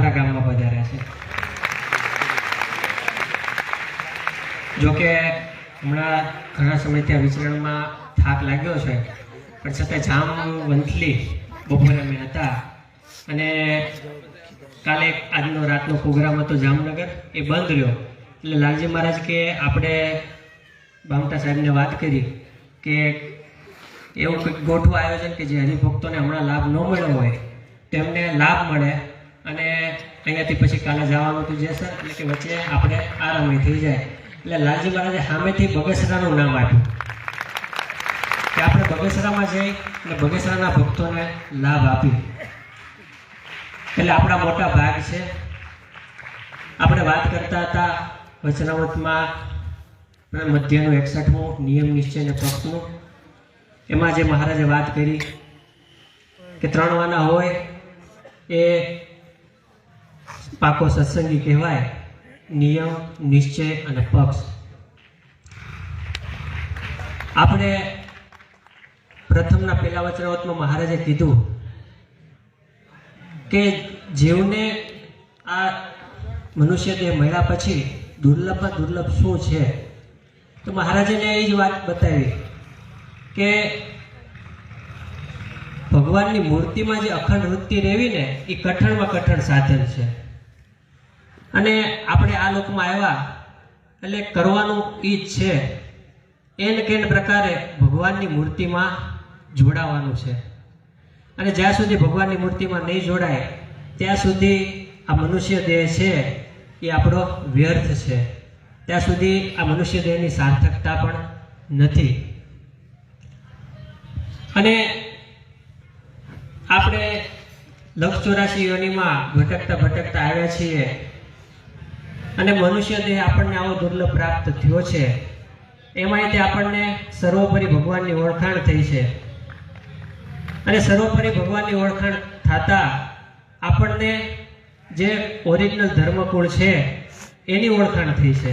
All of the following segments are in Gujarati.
આપણા ગામમાં પધાર્યા છે। જોકે હમણાં ઘણા સમયથી આ વિચરણમાં થાક લાગ્યો છે, પણ છતાં જામ વંથલી બપોરે અમે હતા અને કાલે આજનો રાતનો પ્રોગ્રામ હતો જામનગર, એ બંધ રહ્યો। એટલે લાલજી મહારાજ કે આપણે બામટા સાહેબને વાત કરી કે એવું કંઈક ગોઠવા આયોજન કે જે હરિભક્તોને હમણાં લાભ ન મળ્યો હોય તેમને લાભ મળે અને અહીંયાથી પછી કાલે જવાનું હતું જે સર, એટલે કે વચ્ચે આપણે આરામી થઈ જાય। એટલે લાલજી મહારાજે સામેથી બગસરાનું નામ આપ્યું કે આપણે બગસરામાં જઈ અને બગસરાના ભક્તોને લાભ આપી। એટલે આપણા મોટા ભાગ છે। આપણે વાત કરતા હતા વચનામૃતમાં મધ્યનું 61મું નિયમ નિશ્ચય અને પક્ષનું, એમાં જે મહારાજે વાત કરી કે 3 વાના હોય એ પાકો સત્સંગી કહેવાય, નિયમ, નિશ્ચય અને પક્ષ। આપણે પ્રથમના પહેલા વચનામૃતમાં મહારાજે કીધું કે જીવને આ મનુષ્ય દેહ મળ્યા પછી દુર્લભમાં દુર્લભ શું છે, તો મહારાજને એ જ વાત બતાવી કે ભગવાનની મૂર્તિમાં જે અખંડ વૃત્તિ રહેવી ને એ કઠણમાં કઠણ સાધન છે। અને આપણે આ લોકમાં આવ્યા એટલે કરવાનું એ જ છે, એન કેન પ્રકારે ભગવાનની મૂર્તિમાં જોડાવાનું છે। અને જ્યાં સુધી ભગવાનની મૂર્તિમાં નહીં જોડાય ત્યાં સુધી આ મનુષ્ય દેહ છે એ આપણો વ્યર્થ છે, ત્યાં સુધી આ મનુષ્ય દેહની સાર્થકતા પણ નથી। અને આપણે 184 યોનિમાં ભટકતા ભટકતા આવ્યા છીએ અને મનુષ્ય દેહ આપણને આવો દુર્લભ પ્રાપ્ત થયો છે, એમાંય તે આપણને સર્વોપરી ભગવાનની ઓળખાણ થઈ છે। અને સર્વોપરી ભગવાનની ઓળખાણ થતા આપણને જે ઓરિજિનલ ધર્મકુળ છે એની ઓળખાણ થઈ છે,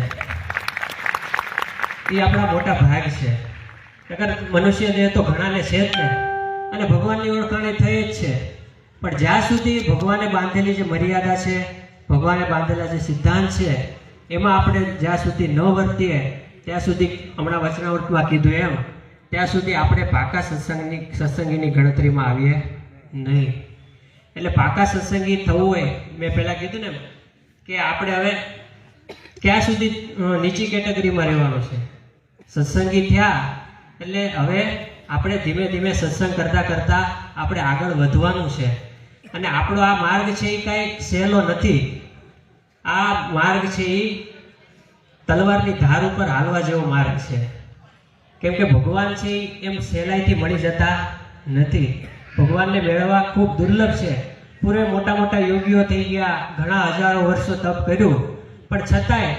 એ આપણા મોટા ભાગ છે। નકર મનુષ્ય દેહ તો ઘણાને છે જ ને, અને ભગવાનની ઓળખાણ થઈ જ છે, પણ જ્યાં સુધી ભગવાને બાંધેલી જે મર્યાદા છે, ભગવાને બાંધેલા જે સિદ્ધાંત છે, એમાં આપણે જ્યાં સુધી ન વર્તીએ ત્યાં સુધી, હમણાં વચનામૃતમાં કીધું એમ, ત્યાં સુધી આપણે પાકા સત્સંગીની ગણતરીમાં આવીએ નહીં। એટલે પાકા સત્સંગી થવું હોય, મેં પહેલાં કીધું ને કે આપણે હવે ક્યાં સુધી નીચી કેટેગરીમાં રહેવાનું છે, સત્સંગી થયા એટલે હવે આપણે ધીમે ધીમે સત્સંગ કરતાં કરતાં આપણે આગળ વધવાનું છે। અને આપણો આ માર્ગ છે એ કાંઈ સહેલો નથી, આ માર્ગ છે એ તલવારની ધાર ઉપર હાલવા જેવો માર્ગ છે, કેમ કે ભગવાન છે એમ સહેલાઈથી મળી જતા નથી, ભગવાનને મેળવવા ખૂબ દુર્લભ છે। પૂરે મોટા મોટા યોગીઓ થઈ ગયા, ઘણા હજારો વર્ષો તપ કર્યું, પણ છતાંય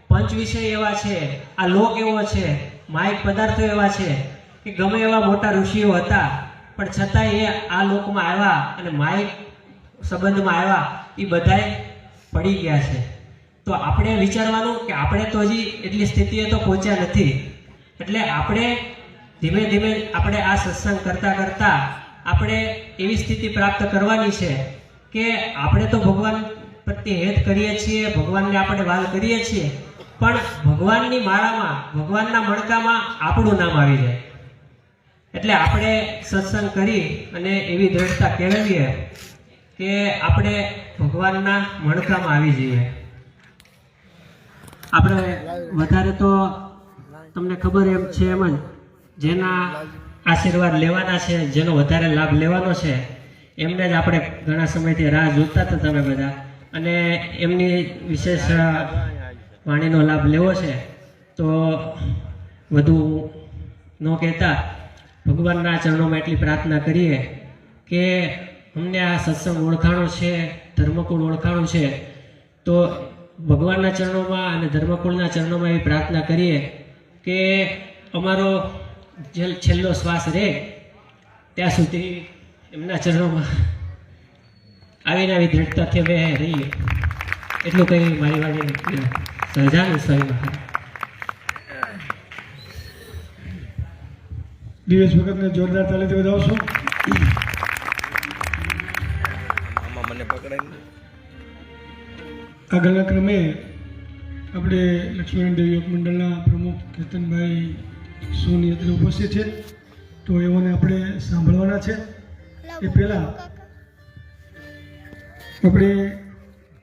પંચ વિષય એવા છે, આ લોક એવો છે, માયિક પદાર્થો એવા છે કે ગમે એવા મોટા ઋષિઓ હતા પણ છતાંય એ આ લોકમાં આવ્યા અને માયિક સંબંધમાં આવ્યા, એ બધાય પડી ગયા છે। તો આપણે વિચારવાનું કે આપણે તો હજી એટલી સ્થિતિએ તો પહોંચ્યા નથી, એટલે આપણે ધીમે ધીમે આપણે આ સત્સંગ કરતાં કરતાં આપણે એવી સ્થિતિ પ્રાપ્ત કરવાની છે કે આપણે તો ભગવાન પ્રત્યે હેત કરીએ છીએ, ભગવાનને આપણે વાલ કરીએ છીએ, પણ ભગવાનની માળામાં, ભગવાનના મણકામાં આપણું નામ આવી જાય। એટલે આપણે સત્સંગ કરી અને એવી દ્રઢતા કેળવીએ કે આપણે ભગવાનના મણકામાં આવી જઈએ। આપણે વધારે તો તમને ખબર એમ છે એમ જ, જેના આશીર્વાદ લેવાના છે, જેનો વધારે લાભ લેવાનો છે, એમને જ આપણે ઘણા સમયથી રાહ જોતા હતા તમે બધા, અને એમની વિશેષ વાણીનો લાભ લેવો છે। તો વધુ ન કહેતા ભગવાનના ચરણોમાં એટલી પ્રાર્થના કરીએ કે અમને આ સત્સંગ ઓળખાણો છે, ધર્મકુળ ઓળખાણું છે, તો ભગવાનના ચરણોમાં અને ધર્મકુળના ચરણોમાં એવી પ્રાર્થના કરીએ કે અમારો જે છેલ્લો શ્વાસ રહે ત્યાં સુધી એમના ચરણોમાં આવીને આવી દ્રઢતાથી અમે રહીએ। એટલું કંઈ મારી વાણી સહજાનંદ સ્વામી મહારાજ। દિવેશ ભગતને જોરદાર તાલીથી વધાવશો। આમાં મને પકડાય ને આગળના ક્રમે આપણે લક્ષ્મીનારાયણ દેવ યોગ મંડળના પ્રમુખ કેતનભાઈ સોની અત્રે ઉપસ્થિત છે, તો એઓને આપણે સાંભળવાના છે. એ પહેલાં આપણે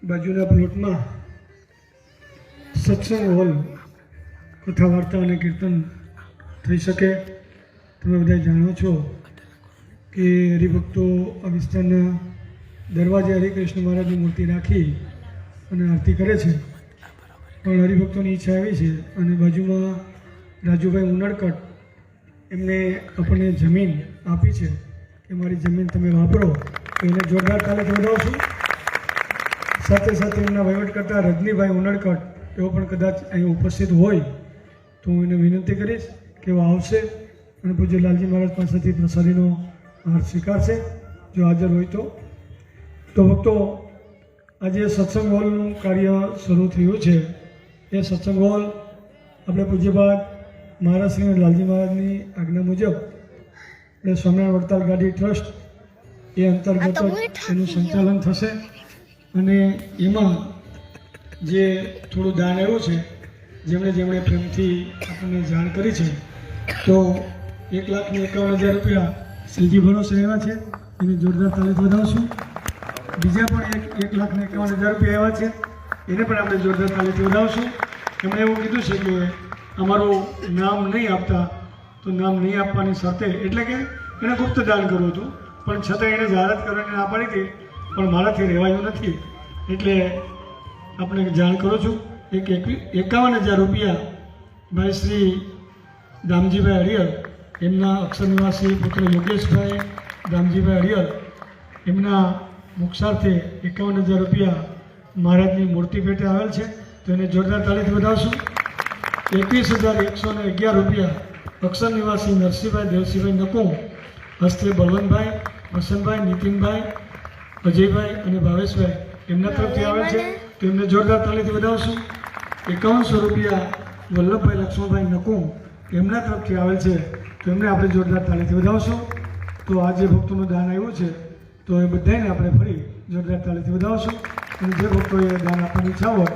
બાજુના પ્લોટમાં સત્સંગ હોલ કથા વાર્તા અને કીર્તન થઈ શકે. તમે બધા જાણો છો કે હરિભક્તો આ વિસ્તારના દરવાજે હરિકૃષ્ણ મહારાજની મૂર્તિ રાખી અને આરતી કરે છે, પણ હરિભક્તોની ઈચ્છા એવી છે અને બાજુમાં રાજુભાઈ ઉનડકટ એમને આપણને જમીન આપી છે કે મારી જમીન તમે વાપરો, તો એને જોરદાર તાલે વધાવશું. સાથે સાથે એમના વહીવટ કરતા રજનીભાઈ ઉનડકટ એવો પણ કદાચ અહીં ઉપસ્થિત હોય તો હું એને વિનંતી કરીશ કે એવો આવશે અને પૂજ્ય લાલજી મહારાજ પાસેથી પ્રસાદીનો હાર સ્વીકારશે જો હાજર હોય તો. ભક્તો, આજે સત્સંગ હોલનું કાર્ય શરૂ થયું છે. એ સત્સંગ હોલ આપણે પૂજ્યપાદ મહારાજ શ્રી લાલજી મહારાજની આજ્ઞા મુજબ એટલે સ્વામિનારાયણ વડતાલ ગાડી ટ્રસ્ટ એ અંતર્ગત એનું સંચાલન થશે અને એમાં જે થોડું દાન આવ્યું છે, જેમણે પ્રેમથી આપણને જાણ કરી છે, તો 1,51,000 રૂપિયા શ્રીજી ભરોસે આવ્યા છે, એને જોરદાર તાલીમ વધાવશું. બીજા પણ 1,51,000 રૂપિયા આવ્યા છે, એને પણ આપણે જોરદાર તાલીમથી વધાવશું. એમણે એવું કીધું છે કે અમારું નામ નહીં આપતા, તો નામ નહીં આપવાની શરતે, એટલે કે એને ગુપ્ત દાન કરવું હતું, પણ છતાં એણે જાહેરાત કરવાની ના પાડી હતી, પણ મારાથી રહેવાયું નથી, એટલે આપણે જાણ કરું છું. 51,000 રૂપિયા ભાઈ શ્રી દામજીભાઈ હરિયર, એમના અક્ષર નિવાસી પુત્ર યોગેશભાઈ દામજીભાઈ હરિયર, એમના મુક્ષાર્થે 51,000 રૂપિયા મહારાજની મૂર્તિ ભેટે આવેલ છે, તો એને જોરદાર તાળીથી વધાવશું. 21,111 રૂપિયા અક્ષર નિવાસી નરસિંહભાઈ દેવસિંહભાઈ નકુમ, હસ્તે બલવંતભાઈ, વસંતભાઈ, નીતિનભાઈ, અજયભાઈ અને ભાવેશભાઈ એમના તરફથી આવેલ છે, તો એમને જોરદાર તાળીથી વધાવશું. 5100 રૂપિયા વલ્લભભાઈ લક્ષ્મણભાઈ નકુમ એમના તરફથી આવેલ છે, તો એમને આપણે જોરદાર તાળીથી વધાવશું. તો આ જે ભક્તોનું દાન આવ્યું છે, તો એ બધાને આપણે ફરી જોરદાર તાળીથી વધાવશું. અને જે ભક્તોએ દાન આપવાની ઈચ્છા હોય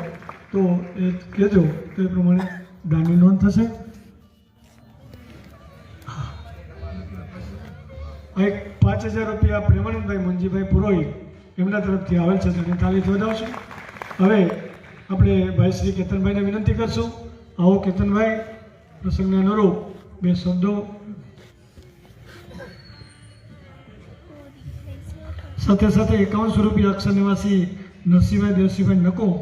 તો એ કહેજો, તો એ પ્રમાણે દાનની નોંધ થશે. આ એક 5,000 રૂપિયા પ્રેમાનંદભાઈ મંજીભાઈ પુરોહિત એમના તરફથી આવેલ છે, તો એને તાળીથી વધાવશું. હવે આપણે ભાઈ શ્રી કેતનભાઈને વિનંતી કરશું. આવો કેતનભાઈ, પ્રસંગને અનુરૂપ 2 શબ્દો. સાથે 5100 રૂપિયા અક્ષર નિવાસી નરસિંહભાઈ દેવસિંહભાઈ નકુમ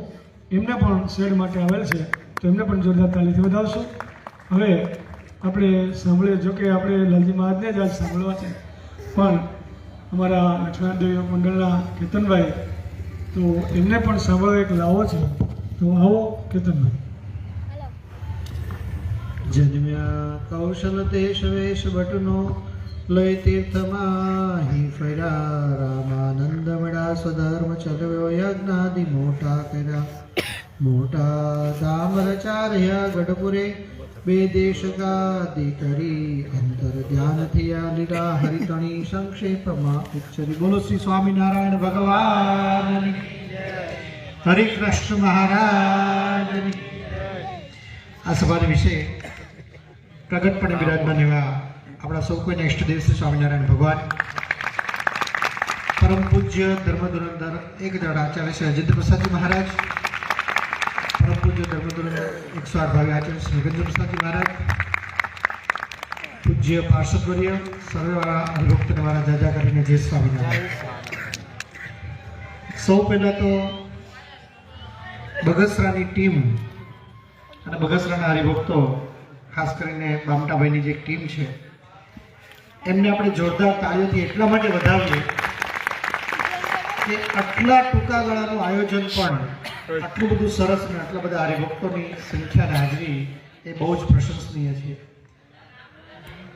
એમને પણ શેડ માટે આવેલ છે, તો એમને પણ જોરદાર તાલીથી વધાવશું. હવે આપણે સાંભળીએ, જો કે આપણે લાલજી મહારાજને જ આજ સાંભળવા છે, પણ અમારા લક્ષ્મીનારાયણ દેવ યોગ મંડળના કેતનભાઈ, તો એમને પણ સાંભળવા એક લાવો છે, તો આવો કેતનભાઈ. જન્મ્યા કૌશલ દેશ વેશ ભટનો લય તીર્થમાં ફર્યા, રામાનંદ મળ્યા સ્વધર્મ ચલવ્યો, યજ્ઞાદિ મોટા કર્યા, મોટા ધામ રચાર્યા ગઢપુરે, 2 દેશ ગાદી કરી, અંતર ધ્યાન થયા લીલા હરિતણી સંક્ષેપમાં ઉચ્ચરી. બોલો શ્રી સ્વામિનારાયણ ભગવાન, હરિકૃષ્ણ મહારાજ. આ સભા વિશે પ્રગટપણે બિરાજમાન એવા આપણા સૌ કોઈના ઈષ્ટદેવ શ્રી સ્વામિનારાયણ ભગવાન, પરમ પૂજ્ય ધર્મધુરંધર એક દળ આચાર્ય શ્રી અજેન્દ્ર પ્રસાદજી મહારાજ, પરમ પૂજ્ય ધર્મધુરંધર 108 ભાવી આચાર્ય શ્રી યોગેન્દ્ર પ્રસાદજી મહારાજ, પૂજ્ય પાર્ષદવર્ય સર્વેવાળા હરિભક્તને મારા જાજા કરીને જય સ્વામિનારાયણ. સૌ પહેલાં તો બગસરાની ટીમ અને બગસરાના હરિભક્તો, ખાસ કરીને બામટાભાઈની જે ટીમ છે, એમને આપણે જોરદાર તાળીઓથી એટલા માટે વધાવીએ કે આટલા ટૂંકા ગાળાનું આયોજન પણ આટલું બધું સરસ અને આટલા બધા હરિભક્તોની સંખ્યા અને હાજરી એ બહુ જ પ્રશંસનીય છે.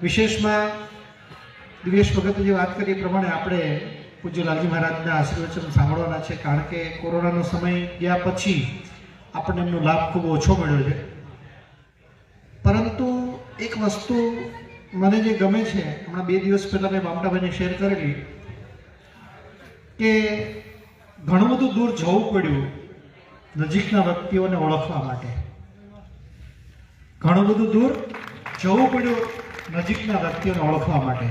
વિશેષમાં દિવેશ ભગતે જે વાત કરી એ પ્રમાણે આપણે પૂજ્ય લાલજી મહારાજના આશીર્વચન સાંભળવાના છે, કારણ કે કોરોનાનો સમય ગયા પછી આપણને એમનો લાભ ખૂબ ઓછો મળ્યો છે. પરંતુ એક વસ્તુ મને જે ગમે છે, હમણાં 2 દિવસ પહેલાં મેં બામટાભાઈને શેર કરેલી કે ઘણું બધું દૂર જવું પડ્યું નજીકના વ્યક્તિઓને ઓળખવા માટે. ઘણું બધું દૂર જવું પડ્યું નજીકના વ્યક્તિઓને ઓળખવા માટે.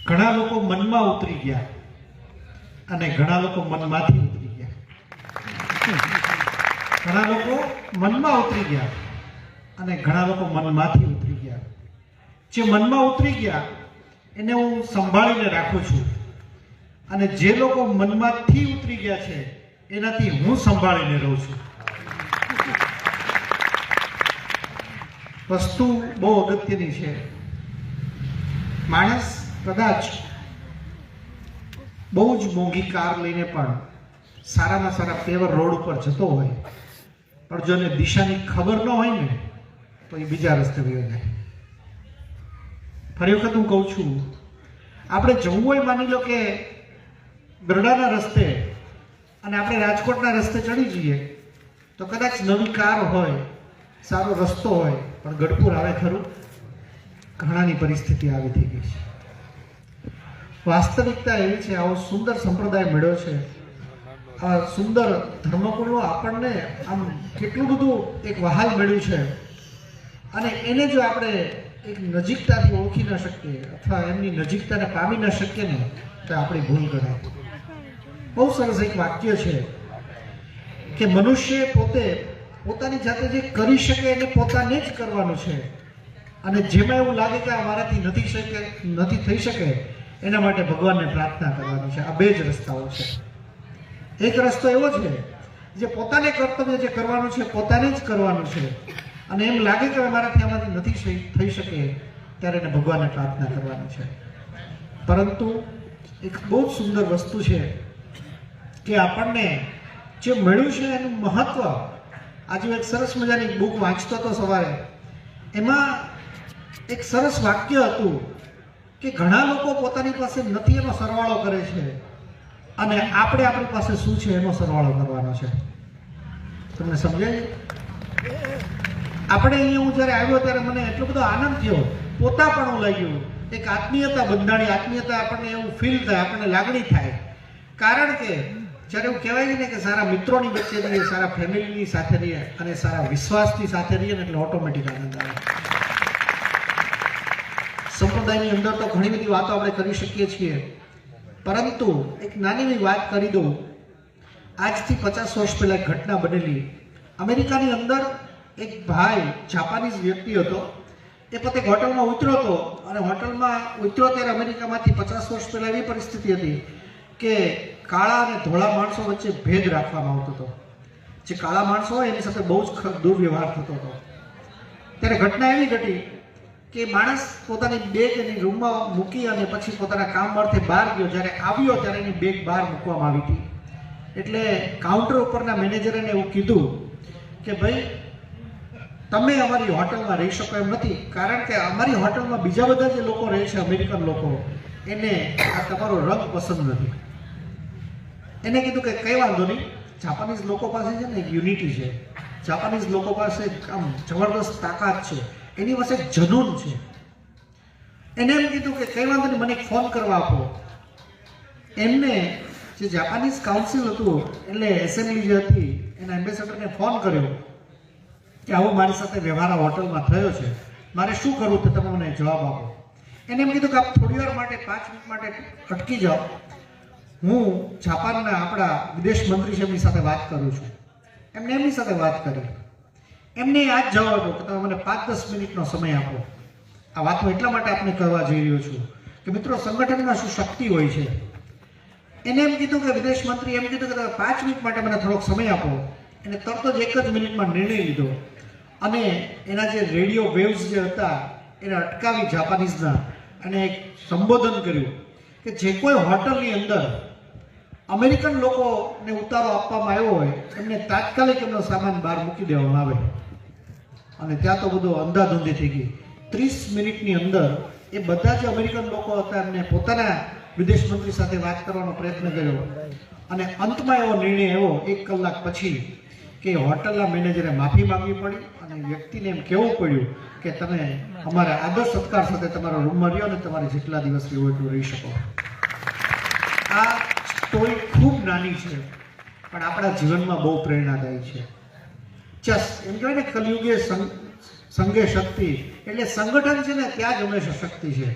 ઘણા લોકો મનમાં ઉતરી ગયા અને ઘણા લોકો મનમાંથી ઉતરી ગયા. ઘણા લોકો મનમાં ઉતરી ગયા અને ઘણા લોકો મનમાંથી ઉતરી ગયા. જે મનમાં ઉતરી ગયા એને હું સંભાળીને રાખું છું અને જે લોકો મનમાંથી ઉતરી ગયા છે એનાથી હું સંભાળીને રહું છું. વસ્તુ બહુ અગત્યની છે. માણસ કદાચ બહુ જ મોંઘી કાર લઈને પણ સારામાં સારા પેવર રોડ ઉપર જતો હોય, પણ જો એને દિશાની ખબર ન હોય ને તો એ બીજા રસ્તે વયો જાય. ફરી વખત હું કહું છું, આપણે જવું હોય, માની લો કે ગરડાના રસ્તે અને આપણે રાજકોટના રસ્તે ચડી જઈએ તો કદાચ નવી કાર હોય, સારો રસ્તો હોય, પણ ગઢપુર આવે ખરું? ઘણાની પરિસ્થિતિ આવી થઈ ગઈ છે. વાસ્તવિકતા એવી છે. આવો સુંદર સંપ્રદાય મળ્યો છે, આ સુંદર ધર્મકુળનું આપણને આમ કેટલું બધું એક વહાલ મળ્યું છે, અને એને જો આપણે એક નજીકતાથી ઓળખી ન શકીએ અથવા એમની નજીકતાને પામી ન શકીએ ને તો આપણી ભૂલ ગણાય. બહુ સરસ એક વાક્ય છે કે મનુષ્ય પોતે પોતાની જાતે જે કરી શકે એને પોતાને જ કરવાનું છે, અને જેમાં એવું લાગે કે આ મારાથી નથી થઈ શકે એના માટે ભગવાનને પ્રાર્થના કરવાની છે. આ બે જ રસ્તાઓ છે. એક રસ્તો એવો છે જે પોતાને કર્તવ્ય જે કરવાનું છે પોતાને જ કરવાનું છે, અને એમ લાગે કે મારાથી આમાંથી નથી થઈ શકે ત્યારે એને ભગવાનને પ્રાર્થના કરવાની છે. પરંતુ એક બહુ જ સુંદર વસ્તુ છે કે આપણને જે મળ્યું છે એનું મહત્વ. આજે એક સરસ મજાની બુક વાંચતો હતો સવારે, એમાં એક સરસ વાક્ય હતું કે ઘણા લોકો પોતાની પાસે નથી એનો સરવાળો કરે છે, અને આપણે આપણી પાસે શું છે એનો સરવાળો કરવાનો છે. તમને સમજાય? આપણે અહીંયા હું જ્યારે આવ્યો ત્યારે મને એટલો બધો આનંદ થયો, પોતાપણું લાગ્યું, એક આત્મીયતા બંધાણી. આત્મીયતા આપણને એવું ફીલ થાય, આપણને લાગણી થાય. કારણ કે જ્યારે એવું કહેવાય છે ને કે સારા મિત્રોની વચ્ચે રહીએ, સારા ફેમિલીની સાથે રહીએ અને સારા વિશ્વાસની સાથે રહીએ ને એટલે ઓટોમેટિક આનંદ આવે. સંપ્રદાયની અંદર તો ઘણી બધી વાતો આપણે કરી શકીએ છીએ, પરંતુ એક નાની એવી વાત કરી દઉં. આજથી 50 વર્ષ પહેલા એક ઘટના બનેલી. અમેરિકાની અંદર એક ભાઈ, જાપાનીઝ વ્યક્તિ હતો, એ પોતે હોટલમાં ઉતર્યો હતો, અને હોટલમાં ઉતર્યો ત્યારે અમેરિકામાંથી 50 વર્ષ પહેલા એવી પરિસ્થિતિ હતી કે કાળા અને ધોળા માણસો વચ્ચે ભેદ રાખવામાં આવતો હતો. જે કાળા માણસો હોય એની સાથે બહુ જ દુર્વ્યવહાર થતો હતો. ત્યારે ઘટના એવી ઘટી કે માણસ પોતાની બેગ એની રૂમમાં મૂકી અને પછી પોતાના કામ અર્થે બહાર ગયો. જ્યારે આવ્યો ત્યારે એની બેગ બહાર મૂકવામાં આવી હતી. એટલે કાઉન્ટર ઉપરના મેનેજરે એવું કીધું કે ભાઈ, તમે અમારી હોટલમાં રહી શકો એમ નથી, કારણ કે અમારી હોટલમાં બીજા બધા જે લોકો રહે છે, અમેરિકન લોકો, એને આ તમારો રંગ પસંદ નથી. એને કીધું કે કંઈ વાંધો નહીં, જાપાનીઝ લોકો પાસે છે ને એક યુનિટી છે, જાપાનીઝ લોકો પાસે આમ જબરદસ્ત તાકાત છે, એની પાસે જનૂન છે. એને એમ કીધું કે કંઈ વાંધો નહીં, મને એક ફોન કરવા આપો. એમને જે જાપાનીઝ કાઉન્સિલ હતું, એટલે એસેમ્બલી જે હતી, એના એમ્બેસેડરને ફોન કર્યો કે આવો મારી સાથે વ્યવહાર હોટલમાં થયો છે, મારે શું કરવું તે તમે મને જવાબ આપો. એને એમ કીધું કે આપ થોડી વાર માટે 5 મિનિટ માટે અટકી જાઓ, હું જાપાનના આપણા વિદેશ મંત્રી છે એમની સાથે વાત કરું છું. એમને એમની સાથે વાત કરી. એમને આ જ જવાબ આપ્યો કે તમે મને 5-10 મિનિટનો સમય આપો. આ વાતો એટલા માટે આપણે કરવા જઈ રહ્યો છું કે મિત્રો, સંગઠનમાં શું શક્તિ હોય છે. એને એમ કીધું કે વિદેશ મંત્રી એમ કીધું કે તમે 5 મિનિટ માટે મને થોડોક સમય આપો. એને તરત જ 1 જ મિનિટમાં નિર્ણય લીધો અને એના જે રેડિયો વેવ્સ જે હતા એને અટકાવી જાપાનીઝના, અને એક સંબોધન કર્યું કે જે કોઈ હોટલની અંદર અમેરિકન લોકોને ઉતારો આપવામાં આવ્યો હોય એમને તાત્કાલિક એમનો સામાન બહાર મૂકી દેવામાં આવે. અને ત્યાં તો બધું અંધાધૂંધી થઈ ગઈ. 30 મિનિટની અંદર એ બધા જે અમેરિકન લોકો હતા એમને પોતાના વિદેશ મંત્રી સાથે વાત કરવાનો પ્રયત્ન કર્યો, અને અંતમાં એવો નિર્ણય આવ્યો 1 કલાક પછી કે હોટલના મેનેજરે માફી માંગવી પડી અને વ્યક્તિને એમ કહેવું પડ્યું કે તમે અમારા આદર સત્કાર સાથે તમારા રૂમમાં રહ્યો અને તમારે જેટલા દિવસ રહેવું એટલું રહી શકો. આ સ્ટોરી ખૂબ નાની છે, પણ આપણા જીવનમાં બહુ પ્રેરણાદાયી છે. એમ કહેવાય ને કલયુગે સંગે શક્તિ, એટલે સંગઠન છે ને ત્યાં જ હંમેશા શક્તિ છે.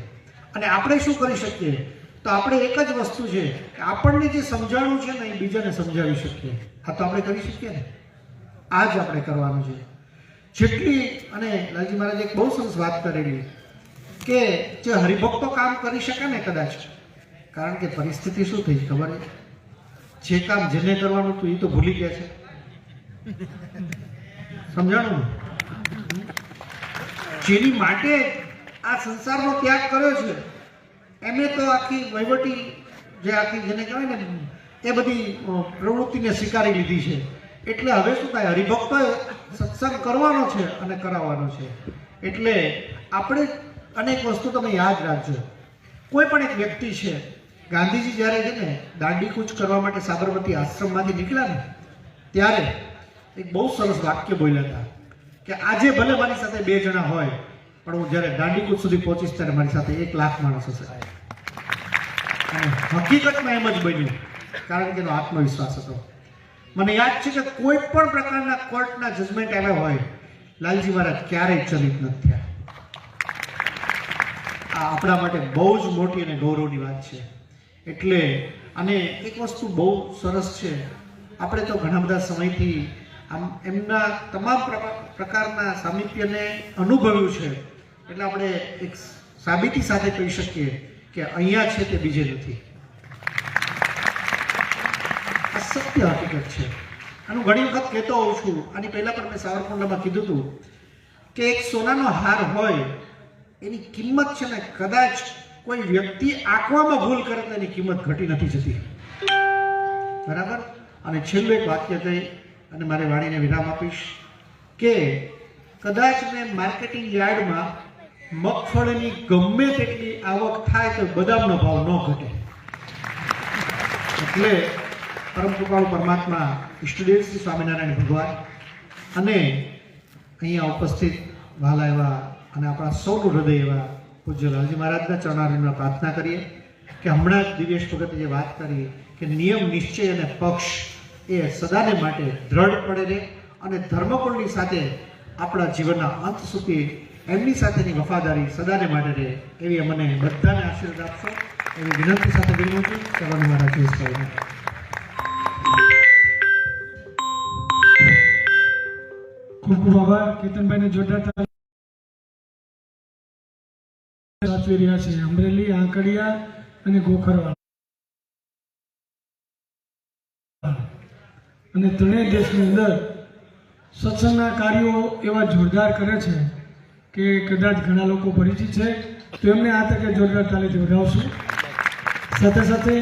અને આપણે શું કરી શકીએ? તો આપણે એક જ વસ્તુ છે કે આપણને જે સમજાણું છે ને એ બીજાને સમજાવી શકીએ. આ તો આપણે કરી શકીએ ને, આ જ આપણે કરવાનું છે. જેટલી, અને લાલજી મહારાજે એક બહુ સરસ વાત કરેલી કે જે હરિભક્તો કામ કરી શકે ને કદાચ, કારણ કે પરિસ્થિતિ શું થઈ ખબર છે, જે કામ જેને કરવાનું હતું એ તો ભૂલી ગયા છે. સમજાણું ને? જેની માટે આ સંસારનો ત્યાગ કર્યો છે એમને તો આખી વહીવટી, જે આખી જેને કહેવાય ને એ બધી પ્રવૃત્તિને સ્વીકારી લીધી છે. એટલે હવે શું થાય, હરિભક્તોએ સત્સંગ કરવાનો છે અને કરાવવાનો છે. એટલે આપણે અનેક વસ્તુ તમે યાદ રાખજો. કોઈ પણ એક વ્યક્તિ છે, ગાંધીજી જ્યારે છે ને દાંડીકૂચ કરવા માટે સાબરમતી આશ્રમમાંથી નીકળ્યા ને ત્યારે એક બહુ સરસ વાક્ય બોલ્યા હતા કે આજે ભલે મારી સાથે 2 જણા હોય, પણ હું જ્યારે દાંડીકૂચ સુધી પહોંચીશ ત્યારે મારી સાથે 1 લાખ માણસ હશે. અને હકીકતમાં એમ જ બન્યું, કારણ કે એનો આત્મવિશ્વાસ હતો. મને યાદ છે કે કોઈ પણ પ્રકારના કોર્ટના જજમેન્ટ આવ્યા હોય, લાલજી મહારાજ ક્યારેય ચલિત નથી થયા. આ આપણા માટે બહુ જ મોટી અને ગૌરવની વાત છે. એટલે અને એક વસ્તુ બહુ સરસ છે, આપણે તો ઘણા બધા સમયથી આમ એમના તમામ પ્રકારના સામિપ્યને અનુભવ્યું છે. એટલે આપણે એક સાબિતી સાથે કહી શકીએ કે અહીંયા છે તે બીજે નથી. આ સત્ય હકીકત છે. આનું ઘણી વખત કહેતો હોઉં છું. આની પહેલાં પણ મેં સાવરકુંડલામાં કીધું હતું કે એક સોનાનો હાર હોય એની કિંમત છે ને કદાચ કોઈ વ્યક્તિ આંકવામાં ભૂલ કરે તો એની કિંમત ઘટી નથી જતી. બરાબર? અને છેલ્લું એક વાક્ય કહી અને મારે વાણીને વિરામ આપીશ કે કદાચ મેં માર્કેટિંગ યાર્ડમાં મગફળીની ગમે તેટલી આવક થાય તો બદામનો ભાવ ન ઘટે. એટલે પરમ કૃપાળુ પરમાત્મા ઈષ્ટદેવ શ્રી સ્વામિનારાયણ ભગવાન અને અહીંયા ઉપસ્થિત વહાલા એવા અને આપણા સૌનું હૃદય એવા પૂજ્ય લાલજી મહારાજના ચરણારવિંદમાં પ્રાર્થના કરીએ કે હમણાં જ દિવ્યેશ ભગતે જે વાત કરી કે નિયમ, નિશ્ચય અને પક્ષ એ સદાને માટે દ્રઢ પડે રહે અને ધર્મકુળની સાથે આપણા જીવનના અંત સુધી એમની સાથેની વફાદારી સદાને માટે રહે એવી અમને બધાને આશીર્વાદ આપશો એવી વિનંતી સાથે વિનંતી કરવાની મારા જયેશભાઈને. ખૂબ ખૂબ આભાર. કેતનભાઈને જોરદાર સાચવી રહ્યા છે. અમરેલી, આંકડિયા અને ગોખરવાડ અને ત્રણેય દેશની અંદર સત્સંગના કાર્યો એવા જોરદાર કરે છે કે કદાચ ઘણા લોકો પરિચિત છે, તો એમને આ તકે જોરદાર તાલીથી વધાવશું. સાથે સાથે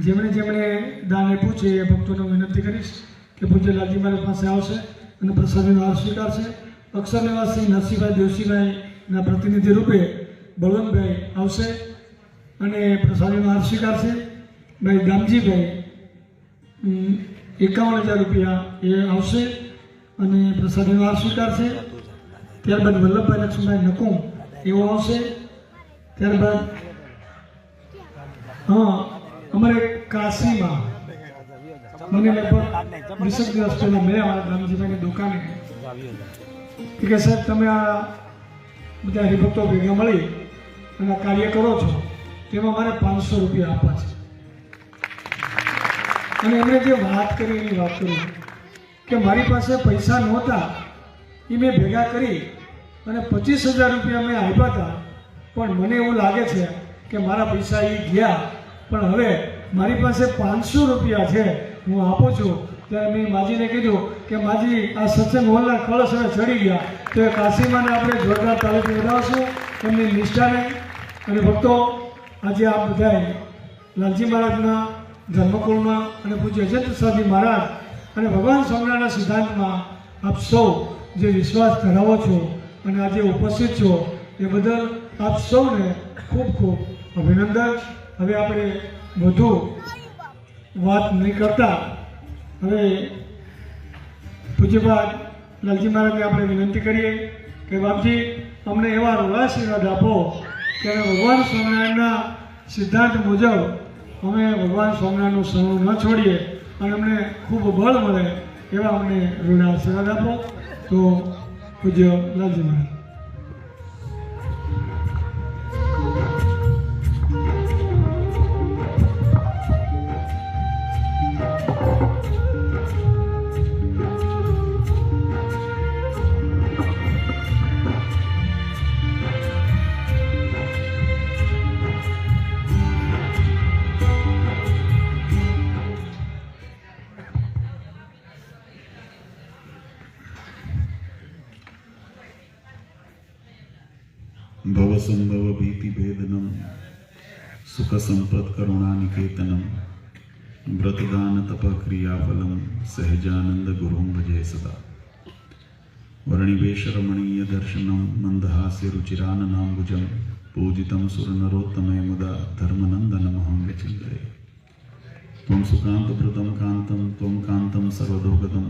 જેમણે દાન આપ્યું છે એ ભક્તોને વિનંતી કરીશ કે પૂજ્ય લાલજી મહારાજ પાસે આવશે અને પ્રસાદીનો હાર સ્વીકારશે. અક્ષર નિવાસી નરસિંહભાઈ દેવસીભાઈના પ્રતિનિધિ રૂપે બળવંતભાઈ આવશે અને પ્રસાદીનો હાર સ્વીકારશે. ભાઈ દામજીભાઈ 51,000 રૂપિયા એ આવશે અને પ્રસાદીનો હાર સ્વીકારશે. ત્યારબાદ વલ્લભભાઈ લક્ષ્મણભાઈ નકુમ એવો આવશે. ત્યારબાદ અમારે કાશીમાં મને લગભગ 20 દિવસ પહેલાં મળ્યા મારા રામજીભાઈની દુકાને કે સાહેબ તમે આ બધા હરિભક્તો ભેગા મળી અને કાર્ય કરો છો તેમાં મારે 500 રૂપિયા આપવા છે. અને એમણે જે વાત કરી એની વાત કરી કે મારી પાસે પૈસા નહોતા એ મેં ભેગા કરી અને 25,000 રૂપિયા મેં આપ્યા હતા, પણ મને એવું લાગે છે કે મારા પૈસા એ ગયા, પણ હવે મારી પાસે 500 રૂપિયા છે, હું આપું છું. ત્યારે મેં માજીને કીધું કે માજી આ સત્સંગ હોલના કળશ હવે ચડી ગયા, તો એ કાશીમાને આપણે જોરદાર તાલીથી વધાવશું એમની નિષ્ઠાને. અને ભક્તો, આજે આ બધાએ લાલજી મહારાજના ધર્મકુળમાં અને પૂજ્ય અજંત પ્રસાદજી મહારાજ અને ભગવાન સ્વામિનારાયણના સિદ્ધાંતમાં આપ સૌ જે વિશ્વાસ ધરાવો છો અને આજે ઉપસ્થિત છો એ બદલ આપ સૌને ખૂબ ખૂબ અભિનંદન. હવે આપણે વધુ વાત નહીં કરતા હવે પૂજ્યપાદ લાલજી મહારાજને આપણે વિનંતી કરીએ કે બાપજી અમને એવા આશીર્વાદ આપો કે ભગવાન સ્વામિનારાયણના સિદ્ધાંત મુજબ અમે ભગવાન સ્વામિનારાયણનું શરણું ન છોડીએ અને અમને ખૂબ બળ મળે એવા અમને રૂડા આશીર્વાદ આપો. તો પૂજ્ય લાલજી મહારાજ. भवसंभव भीति भेदनम सुख संपद करुणानिकेतनम व्रतदान तप क्रियाफलम सहजानंद गुरुं भजे सदा वर्णिवेश रमणीय दर्शनम मंदहास्य रुचिराननाम्बुजम पूजितं सुरनरोत्तमे मुदा धर्मनंदनमहं विचिन्तये त्वं सुकान्तभृतं कान्तं त्वं कान्तं सर्वदोगतं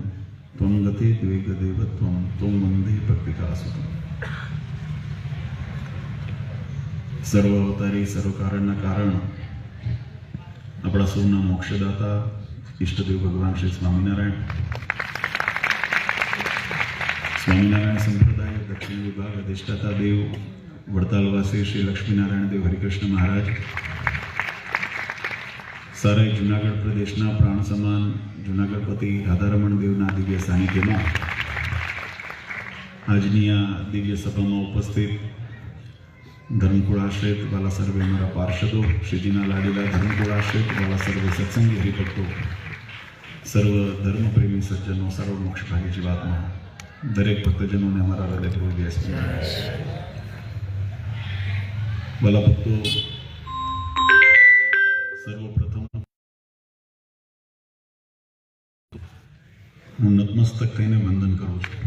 त्वं गते द्वेगदेवत्वं त्वं वन्दे भक्तिकासुतम् સર્વ અવતારી સર્વ કારણના કારણ આપણા સૌના મોક્ષદાતા ઈષ્ટદેવ ભગવાન શ્રી સ્વામિનારાયણ સંપ્રદાય દક્ષિણ વિભાગ અધિષ્ઠાતા દેવ વડતાલવાસી શ્રી લક્ષ્મીનારાયણ દેવ હરિકૃષ્ણ મહારાજ સારા જુનાગઢ પ્રદેશના પ્રાણ સમાન જુનાગઢપતિ રાધારમણ દેવના દિવ્ય સાનિધ્યમાં આજની આ દિવ્ય સભામાં ઉપસ્થિત ધર્મકુળ આશ્રિત વાલા સર્વે અમારા પાર્ષદો શ્રીજીના લાડીલા ધર્મકુળ આશ્રિત વાલા સર્વે સત્સંગી હરિભક્તો સર્વ ધર્મપ્રેમી સજ્જનો સર્વ મોક્ષભાગી જીવાત્મા દરેક ભક્તજનોને અમારા હૃદયપૂર્વક વાલા ભક્તો સર્વપ્રથમ હું નતમસ્તક થઈને વંદન કરું છું.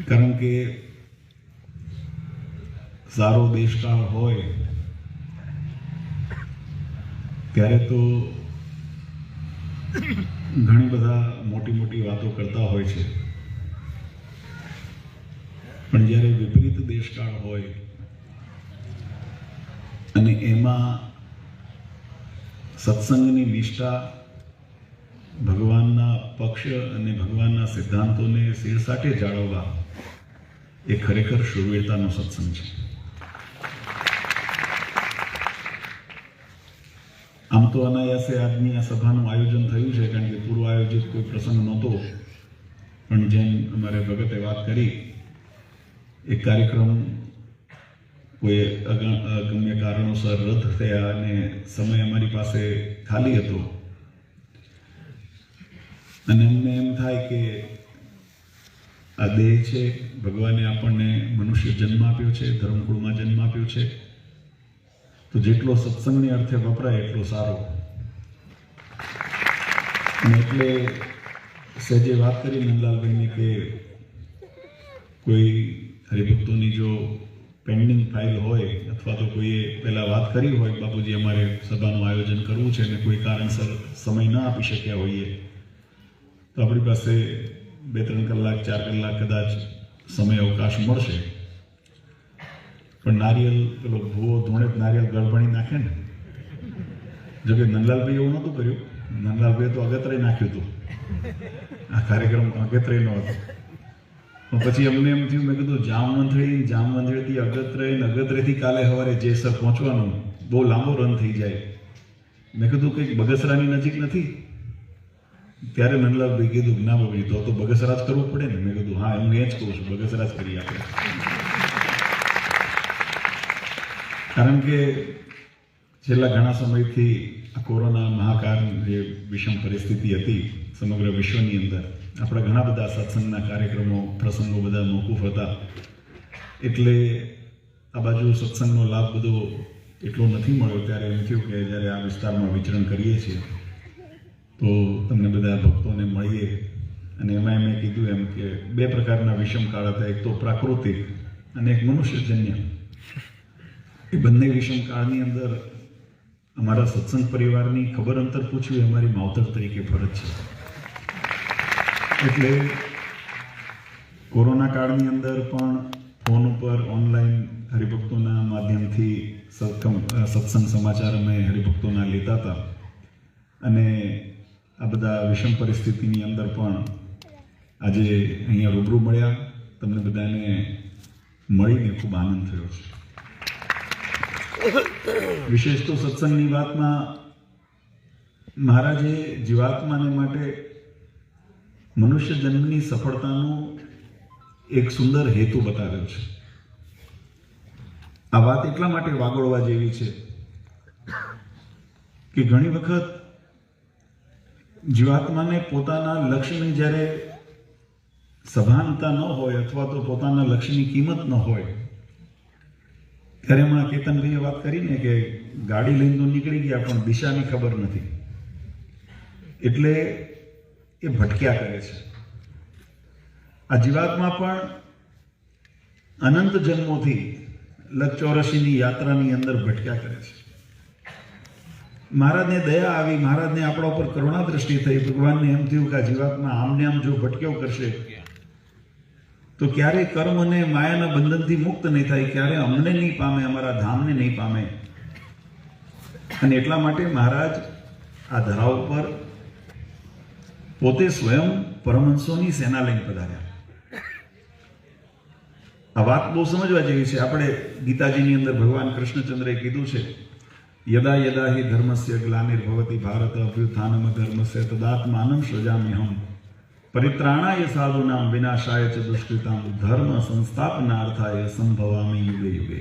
કારણ કે સારો દેશકાળ હોય ત્યારે તો ઘણી બધા મોટી વાતો કરતા હોય છે, પણ જ્યારે વિપરીત દેશકાળ હોય અને એમાં સત્સંગની નિષ્ઠા, ભગવાનના પક્ષ અને ભગવાનના સિદ્ધાંતોને શિરસાટે જાળવવા એ ખરેખર શૂરવીરતાનો સત્સંગ છે. આમ તો અનાયાસે આજની આ સભાનું આયોજન થયું છે, કારણ કે પૂર્વ આયોજિત કોઈ પ્રસંગ નહોતો, પણ જેમ અમારે ભગતે વાત કરી, એક કાર્યક્રમ કોઈ અગમ્ય કારણોસર રદ થયા અને સમય અમારી પાસે ખાલી હતો અને અમને એમ થાય કે આ દેહ છે, ભગવાને આપણને મનુષ્ય જન્મ આપ્યો છે, ધર્મકુળમાં જન્મ આપ્યો છે, તો જેટલો સત્સંગની અર્થે વપરાય એટલો સારો. અને એટલે સહેજે વાત કરી નંદલાલભાઈની કે કોઈ હરિભક્તોની જો પેન્ડિંગ ફાઇલ હોય અથવા તો કોઈએ પહેલાં વાત કરી હોય બાપુજી અમારે સભાનું આયોજન કરવું છે અને કોઈ કારણસર સમય ન આપી શક્યા હોઈએ તો આપણી પાસે 2-3 કલાક 4 કલાક કદાચ સમય અવકાશ મળશે. પણ નારિયેલ પેલો ભૂવો ધોણે નારિયેલ ગળભણી નાખે ને, જોકે નંદલાલભાઈ એવું નહોતું કર્યું. નંદલાલભાઈએ તો અગતરાય નાખ્યું હતું, આ કાર્યક્રમ અગતરાયનો હતો. પણ પછી અમને એમ થયું, મેં કીધું જામવંથળીથી અગતરાયથી કાલે સવારે જેસર પહોંચવાનું, બહુ લાંબો રન થઈ જાય. મેં કીધું કંઈક બગસરાની નજીક નથી? ત્યારે નંદલાલભાઈ કીધું ના બાબુજી તો બગસરા જ કરવું પડે ને. મેં કીધું હા, હું એ જ કહું છું, બગસરા જ કરીએ આપણે. કારણ કે છેલ્લા ઘણા સમયથી આ કોરોના મહાકાળ જે વિષમ પરિસ્થિતિ હતી સમગ્ર વિશ્વની અંદર, આપણા ઘણા બધા સત્સંગના કાર્યક્રમો પ્રસંગો બધા મોકૂફ હતા. એટલે આ બાજુ સત્સંગનો લાભ બધો એટલો નથી મળ્યો. ત્યારે એમ થયું કે જ્યારે આ વિસ્તારમાં વિચરણ કરીએ છીએ તો તમને બધા ભક્તોને મળીએ. અને એમાં મેં કીધું એમ કે 2 પ્રકારના વિષમ કાળ હતા, એક તો પ્રાકૃતિક અને એક મનુષ્યજન્ય. એ બંને વિષમ કાળની અંદર અમારા સત્સંગ પરિવારની ખબર અંતર પૂછ્યું એ અમારી માવતર તરીકે ફરજ છે. એટલે કોરોના કાળની અંદર પણ ફોન ઉપર ઓનલાઈન હરિભક્તોના માધ્યમથી સત્સંગ સમાચાર અમે હરિભક્તોના લેતા હતા અને આ બધા વિષમ પરિસ્થિતિની અંદર પણ આજે અહીંયા રૂબરૂ મળ્યા. તમને બધાને મળીને ખૂબ આનંદ થયો છે. વિશેષ તો સત્સંગની વાતમાં મહારાજે જીવાત્માને માટે મનુષ્ય જન્મની સફળતાનો એક સુંદર હેતુ બતાવ્યો છે. આ વાત એટલા માટે વાગોળવા જેવી છે કે ઘણી વખત જીવાત્માને પોતાના લક્ષ્યની જ્યારે સભાનતા ન હોય અથવા તો પોતાના લક્ષ્યની કિંમત ન હોય ત્યારે હમણાં કેતનભાઈએ વાત કરીને કે ગાડી લઈને તો નીકળી ગયા પણ દિશાની ખબર નથી એટલે એ ભટક્યા કરે છે. આ જીવાત્મા પણ અનંત જન્મોથી લક્ષ-84ની યાત્રાની અંદર ભટક્યા કરે છે. મહારાજને દયા આવી, મહારાજને આપણા ઉપર કરુણા દ્રષ્ટિ થઈ. ભગવાનને એમ થયું કે આ જીવાત્મા આમને આમ જો ભટક્યો કરશે તો ક્યારે કર્મ અને માયાના બંધનથી મુક્ત નહીં થાય, ક્યારે અમને નહીં પામે, અમારા ધામને નહીં પામે. અને એટલા માટે મહારાજ આ ધરા ઉપર પોતે સ્વયં પરમહંસોની સેના લઈને પધાર્યા. આ વાત બહુ સમજવા જેવી છે. આપણે ગીતાજીની અંદર ભગવાન કૃષ્ણચંદ્રએ કીધું છે, યદા યદા હિ ધર્મસ્ય ગ્લાનિર્ભવતિ ભારત અભ્યુત્થાનમ ધર્મસ્ય તદાત્માનમ સૃજામ્યહમ પરિત્રાણાય સાધુનામ વિનાશાય ચ દુષ્કૃતામ ધર્મ સંસ્થાપનાર્થાય સંભવામિ યુગે યુગે.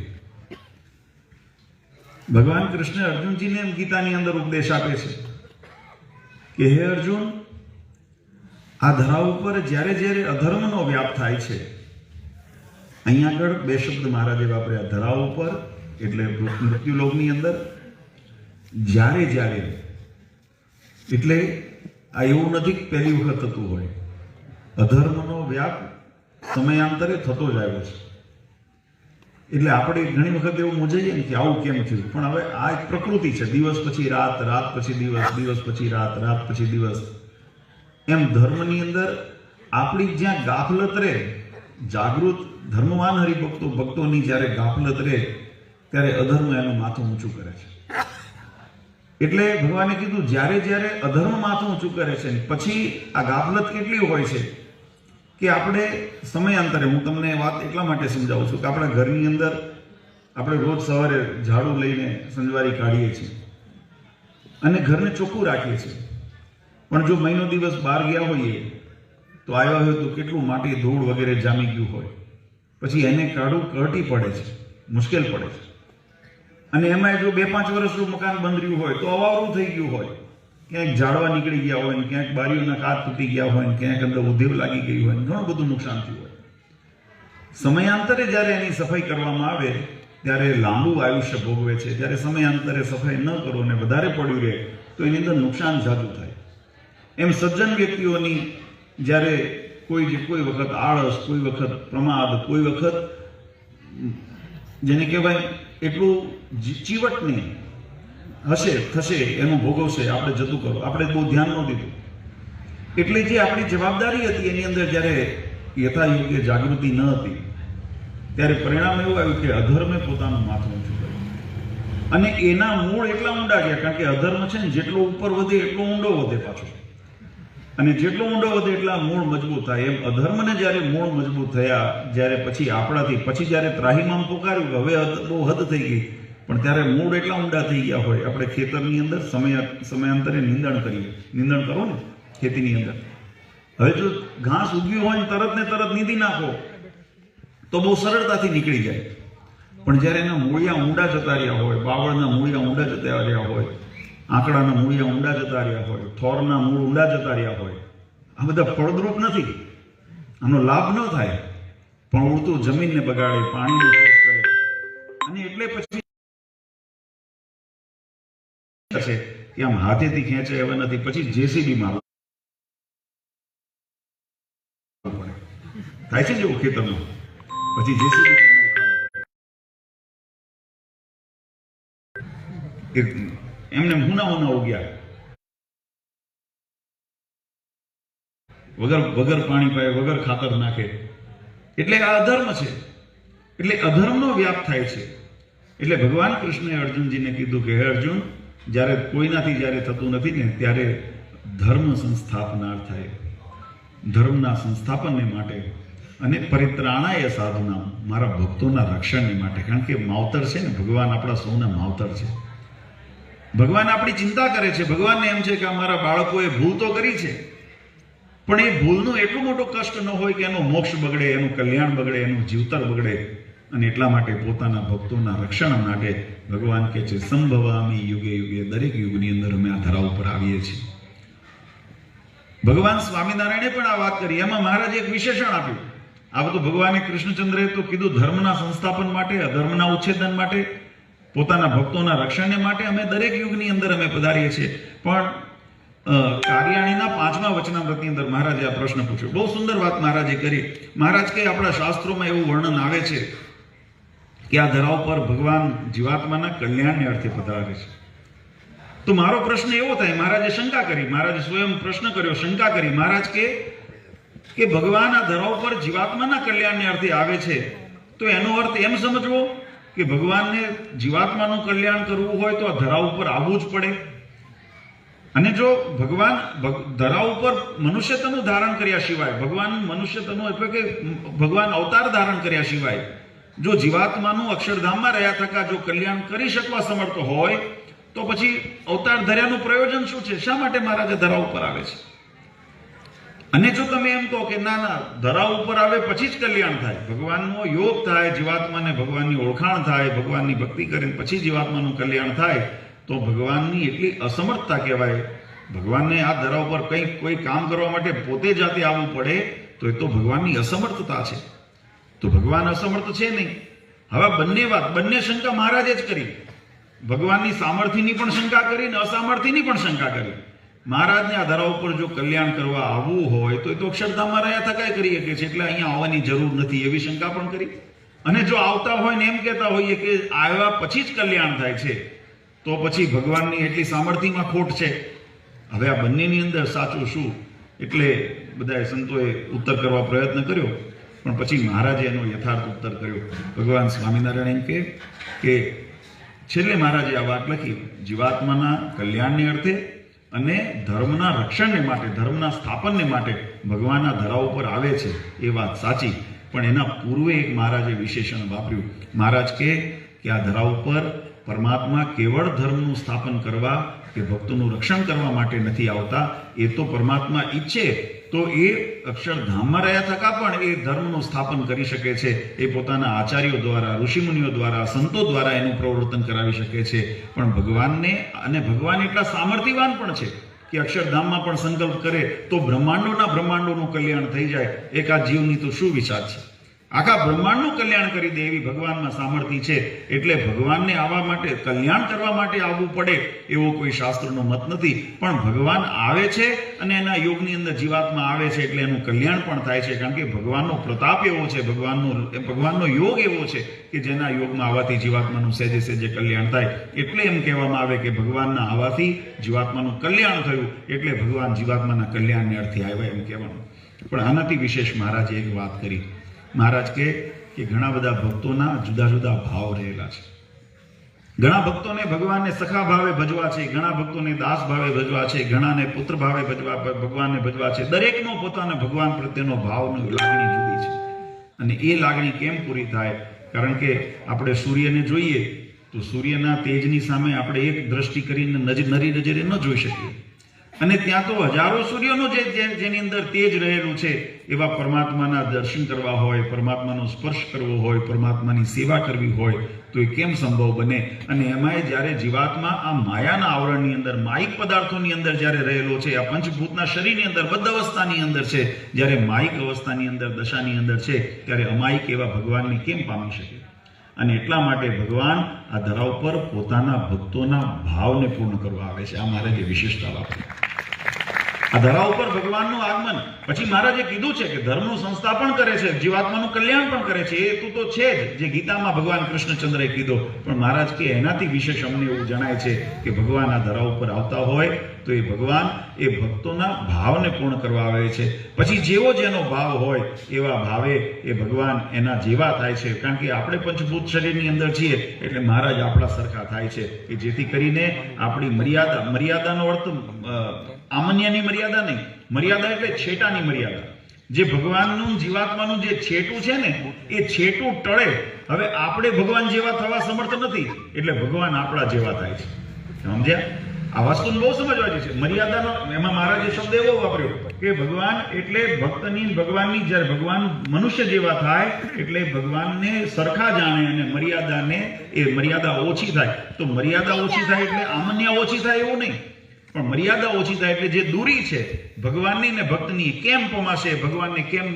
ભગવાન કૃષ્ણ અર્જુનજીને એમ ગીતાની અંદર ઉપદેશ આપે છે કે હે અર્જુન, આ ધરા ઉપર જ્યારે જ્યારે અધર્મનો વ્યાપ થાય છે, અહીંયા આગળ બે શબ્દ મહારાજે વાપર્યા, ધરા ઉપર એટલે મૃત્યુલોકની અંદર, જ્યારે જ્યારે એટલે આ એવું નથી કે પહેલી વખત થતું હોય. અધર્મનો વ્યાપ સમયાંતરે થતો જ આવ્યો છે. એટલે આપણે ઘણી વખત એવું મૂંઝાઈએ ને કે આવું કેમ થયું, પણ હવે આ એક પ્રકૃતિ છે. દિવસ પછી રાત, રાત પછી દિવસ, દિવસ પછી રાત, રાત પછી દિવસ. એમ ધર્મની અંદર આપણી જ્યાં ગાફલત રહે, જાગૃત ધર્મવાન હરિભક્તો ભક્તોની જ્યારે ગાફલત રહે ત્યારે અધર્મ એનું માથું ઊંચું કરે છે. એટલે ભગવાને કીધું જ્યારે જ્યારે અધર્મ માથું ઊંચું કરે છે પછી આ ગાફલત કેટલી હોય છે કે આપણે સમયાંતરે, હું તમને વાત એટલા માટે સમજાવું છું કે આપણા ઘરની અંદર આપણે રોજ સવારે ઝાડુ લઈને સંજવારી કાઢીએ છીએ અને ઘરને ચોખ્ખું રાખીએ છીએ, પણ જો મહિનો દિવસ બહાર ગયા હોઈએ તો આવ્યા હોય તો કેટલું માટી ધૂળ વગેરે જામી ગયું હોય, પછી એને કાઢવું કઢટી પડે છે, મુશ્કેલ પડે છે. અને એમાં જો 2-5 વર્ષનું મકાન બંધ રહ્યું હોય તો અવાવરું થઈ ગયું હોય, ક્યાંક ઝાડવા નીકળી ગયા હોય, ક્યાંક બારીઓના કાચ તૂટી ગયા હોય, ક્યાંક અંદર ઉદ્યોગ લાગી ગઈ હોય, ઘણું બધું નુકસાન થયું હોય. સમયાંતરે જ્યારે એની સફાઈ કરવામાં આવે ત્યારે લાંબુ આયુષ્ય ભોગવે છે. જ્યારે સમયાંતરે સફાઈ ન કરો અને વધારે પડ્યું રહે તો એની અંદર નુકસાન જાજુ થાય. એમ સજ્જન વ્યક્તિઓની જ્યારે કોઈ વખત આળસ, કોઈ વખત પ્રમાદ, કોઈ વખત જેને કહેવાય એટલું ચીવટ નહીં હશે, થશે, એનું ભોગવશે, આપણે જતું કરો, આપણે બહુ ધ્યાન ન દીધું. એટલે જે આપણી જવાબદારી હતી એની અંદર જ્યારે યથાયોગ્ય જાગૃતિ ન હતી ત્યારે પરિણામ એવું આવ્યું કે અધર્મે પોતાનું માથું ઊંચું કર્યું. અને એના મૂળ એટલા ઊંડા ગયા, કારણ કે અધર્મ છે ને જેટલો ઉપર વધે એટલો ઊંડો વધે પાછો, અને જેટલો ઊંડો વધે એટલા મૂળ મજબૂત થાય. એમ અધર્મને જ્યારે મૂળ મજબૂત થયા, જ્યારે પછી આપણાથી પછી જ્યારે ત્રાહિમામ પોકાર્યું કે હવે બહુ હદ થઈ ગઈ, પણ ત્યારે મૂળ એટલા ઊંડા થઈ ગયા હોય. આપણે ખેતરની અંદર સમયાંતરે નિંદણ કરો ને ખેતીની અંદર. હવે જો ઘાસ ઉગ્યું હોય ને તરત નીંદી નાખો તો બહુ સરળતાથી નીકળી જાય, પણ જ્યારે એના મૂળિયા ઊંડા જતા રહ્યા હોય, બાવળના મૂળિયા ઊંડા જતા રહ્યા હોય, આંકડાના મૂળિયા ઊંડા જતા રહ્યા હોય, થોરના મૂળ ઊંડા જતા રહ્યા હોય, આ બધા ફળદ્રુપ નથી, આનો લાભ ન થાય, પણ ઉડતું જમીનને બગાડે, પાણીનો શોષ કરે. અને એટલે પછી કે આમ હાથેથી ખેંચે એવા નથી, પછી જેસીબી માં થાય છે જેવું ખેતરમાં, પછી જેસીબી એમને હુના ઉગ્યા વગર પાણી પાય, વગર ખાતર નાખે. એટલે આ અધર્મ છે. એટલે અધર્મનો વ્યાપ થાય છે. એટલે ભગવાન કૃષ્ણએ અર્જુનજીને કીધું કે હે અર્જુન, જ્યારે કોઈનાથી જ્યારે થતું નથી ને ત્યારે ધર્મ સંસ્થાપનાર્થાય, ધર્મના સંસ્થાપનને માટે અને પરિત્રાણાય સાધુનામ, મારા ભક્તોના રક્ષણને માટે. કારણ કે માવતર છે ને, ભગવાન આપણા સૌના માવતર છે. ભગવાન આપણી ચિંતા કરે છે. ભગવાનને એમ છે કે અમારા બાળકોએ ભૂલ તો કરી છે, પણ એ ભૂલનું એટલું મોટું કષ્ટ ન હોય કે એનો મોક્ષ બગડે, એનું કલ્યાણ બગડે, એનું જીવતર બગડે. અને એટલા માટે પોતાના ભક્તોના રક્ષણ માટે ભગવાન કહે છે સંભવામી યુગે યુગે, દરેક યુગની અંદર અમે આ ધરા ઉપર આવીએ છીએ. ભગવાન સ્વામિનારાયણે પણ આ વાત કરી. એમાં મહારાજે એક વિશેષણ આપ્યું. આ બધું ભગવાને કૃષ્ણચંદ્રે તો કીધું ધર્મના સંસ્થાપન માટે, અધર્મના ઉચ્છેદન માટે, પોતાના ભક્તોના રક્ષણને માટે અમે દરેક યુગની અંદર અમે પધારીએ છીએ. પણ કાર્યાણીના 5મા વચનામૃતની અંદર મહારાજે આ પ્રશ્ન પૂછ્યો. બહુ સુંદર વાત મહારાજે કરી. મહારાજ કે આપણા શાસ્ત્રોમાં એવું વર્ણન આવે છે કે આ ધરા ઉપર ભગવાન જીવાત્માના કલ્યાણને અર્થે પધારે છે. તો મારો પ્રશ્ન એવો થાય, મહારાજે શંકા કરી, મહારાજે સ્વયં પ્રશ્ન કર્યો, શંકા કરી. મહારાજ કે ભગવાન આ ધરા ઉપર જીવાત્માના કલ્યાણને અર્થે આવે છે, તો એનો અર્થ એમ સમજવો કે ભગવાનને જીવાત્માનું કલ્યાણ કરવું હોય તો આ ધરા ઉપર આવવું જ પડે. અને જો ભગવાન ધરા ઉપર મનુષ્ય તનું ધારણ કર્યા સિવાય, ભગવાન મનુષ્ય તનું એટલે કે ભગવાન અવતાર ધારણ કર્યા સિવાય જો જીવાત્માનું અક્ષરધામમાં રહ્યા થકા જો કલ્યાણ કરી શકવા સમર્થ હોય તો પછી અવતાર ધર્યાનું પ્રયોજન શું છે? શા માટે મહારાજ ધરા ઉપર આવે છે? અને જો તમે એમ કહો કે ના ના, ધરા ઉપર આવે પછી જ કલ્યાણ થાય, ભગવાનનો યોગ થાય, જીવાત્માને ભગવાનની ઓળખાણ થાય, ભગવાનની ભક્તિ કરીને પછી જીવાત્માનું કલ્યાણ થાય, તો ભગવાનની એટલી અસમર્થતા કહેવાય. ભગવાનને આ ધરા ઉપર કોઈ કામ કરવા માટે પોતે જાતે આવવું પડે તો એ તો ભગવાનની અસમર્થતા છે. તો ભગવાન અસમર્થ છે નહીં. હવે બંને શંકા મહારાજે જ કરી. ભગવાનની સામર્થ્યની પણ શંકા કરી ને અસામર્થ્યની પણ શંકા કરી. મહારાજને આ ધરા ઉપર જો કલ્યાણ કરવા આવવું હોય તો એ તો અક્ષરધામમાં રહ્યા થકાય કરી શકે છે, એટલે અહીંયા આવવાની જરૂર નથી, એવી શંકા પણ કરી. અને જો આવતા હોય ને એમ કહેતા હોઈએ કે આવ્યા પછી જ કલ્યાણ થાય છે, તો પછી ભગવાનની એટલી સામર્થ્યમાં ખોટ છે. હવે આ બંનેની અંદર સાચું શું? એટલે બધા સંતોએ ઉત્તર કરવા પ્રયત્ન કર્યો, પણ પછી મહારાજે એનો યથાર્થ ઉત્તર કર્યો. ભગવાન સ્વામિનારાયણ એમ કે છેલ્લે મહારાજે આ વાત લખી, જીવાત્માના કલ્યાણને અર્થે અને ધર્મના રક્ષણને માટે, ધર્મના સ્થાપનને માટે ભગવાન આ ધરા ઉપર આવે છે, એ વાત સાચી. પણ એના પૂર્વે એક મહારાજે વિશેષણ વાપર્યું. મહારાજ કે આ ધરા ઉપર પરમાત્મા કેવળ ધર્મનું સ્થાપન કરવા કે ભક્તોનું રક્ષણ કરવા માટે નથી આવતા. એ તો પરમાત્મા ઈચ્છે તો એ અક્ષરધામમાં રહ્યા થકા પણ એ ધર્મનું સ્થાપન કરી શકે છે. એ પોતાના આચાર્યો દ્વારા, ઋષિમુનિઓ દ્વારા, સંતો દ્વારા એનું પ્રવર્તન કરાવી શકે છે. પણ ભગવાન એટલા સામર્થ્યવાન પણ છે કે અક્ષરધામમાં પણ સંકલ્પ કરે તો બ્રહ્માંડોનું કલ્યાણ થઈ જાય. એક આ જીવની તો શું વિચાર છે? આખા બ્રહ્માંડનું કલ્યાણ કરી દે એવી ભગવાનમાં સામર્થ્ય છે. એટલે ભગવાનને આવવા માટે, કલ્યાણ કરવા માટે આવવું પડે એવો કોઈ શાસ્ત્રનો મત નથી. પણ ભગવાન આવે છે અને એના યોગની અંદર જીવાત્મા આવે છે એટલે એનું કલ્યાણ પણ થાય છે. કારણ કે ભગવાનનો પ્રતાપ એવો છે, ભગવાનનો યોગ એવો છે કે જેના યોગમાં આવવાથી જીવાત્માનું સહેજે સહેજે કલ્યાણ થાય. એટલે એમ કહેવામાં આવે કે ભગવાનના આવવાથી જીવાત્માનું કલ્યાણ થયું, એટલે ભગવાન જીવાત્માના કલ્યાણને અર્થે આવ્યા એમ કહેવાનું. પણ આનાથી વિશેષ મહારાજે એક વાત કરી. મહારાજ કે ઘણા બધા ભક્તોના જુદા જુદા ભાવ રહેલા છે. ઘણા ભક્તોને ભગવાનને સખા ભાવે ભજવા છે, ઘણા ભક્તોને દાસ ભાવે ભજવા છે, ઘણાને પુત્ર ભાવે ભગવાનને ભજવા છે. દરેકનો પોતાના ભગવાન પ્રત્યેનો ભાવની લાગણી જુદી છે. અને એ લાગણી કેમ પૂરી થાય? કારણ કે આપણે સૂર્યને જોઈએ તો સૂર્યના તેજની સામે આપણે એક દ્રષ્ટિ કરીને નરી નજરે ન જોઈ શકીએ. અને ત્યાં તો હજારો સૂર્યોનું જેની અંદર તેજ રહેલું છે. એવા પરમાત્માના દર્શન કરવા હોય, પરમાત્માનો સ્પર્શ કરવો હોય, પરમાત્માની સેવા કરવી હોય તો એ કેમ સંભવ બને? અને એમાંય જ્યારે જીવાત્મા આ માયાના આવરણની અંદર, માયિક પદાર્થોની અંદર જ્યારે રહેલો છે, આ પંચભૂતના શરીરની અંદર, બદ્ધ અવસ્થાની અંદર છે, જ્યારે માયિક અવસ્થાની અંદર, દશાની અંદર છે, ત્યારે અમાયિક એવા ભગવાનને કેમ પામી શકે? અને એટલા માટે ભગવાન આ ધરા ઉપર પોતાના ભક્તોના ભાવને પૂર્ણ કરવા આવે છે. આ મહારાજે વિશેષતા વાપરી. આ ધરા ઉપર ભગવાનનું આગમન. પછી મહારાજે કીધું છે કે ધર્મનું સંસ્થાપન કરે છે, જીવાત્માનું કલ્યાણ પણ કરે છે. એ હેતુ તો છે જ, જે ગીતામાં ભગવાન કૃષ્ણચંદ્રે કીધો. પણ મહારાજ કે એનાથી વિશેષ અમને એવું જણાય છે કે ભગવાન આ ધરા ઉપર આવતા હોય તો એ ભગવાન એ ભક્તોના ભાવને પૂર્ણ કરવા આવે છે. પછી જેવો જેનો ભાવ હોય એવા ભાવે એ ભગવાન એના જેવા થાય છે. કારણ કે આપણે પંચભૂત શરીરની અંદર છીએ એટલે મહારાજ આપણા સરખા થાય છે કે જેથી કરીને આપણી મર્યાદાનો અર્થ આમન્યની મર્યાદા નહીં, મર્યાદા એટલે છેટાની મર્યાદા. જે ભગવાનનું જીવાત્માનું જે છેટું છે ને એ છેટું ટળે. હવે આપણે ભગવાન જેવા થવા સમર્થ નથી એટલે ભગવાન આપણા જેવા થાય છે. સમજ્યા? આ વસ્તુને બહુ સમજવા છે. મર્યાદાનો એમાં મહારાજે શબ્દ એવો વાપર્યો કે ભગવાન એટલે ભક્તની ભગવાનની જ્યારે ભગવાન મનુષ્ય જેવા થાય એટલે ભગવાનને સરખા જાણે અને મર્યાદા ઓછી થાય. તો મર્યાદા ઓછી થાય એટલે આમન્ય ઓછી થાય એવું નહીં, પણ મર્યાદા ઓછી થાય એટલે જે દૂરી છે ભગવાનની ને ભક્તની કેમ પમાશે, ભગવાનને કેમ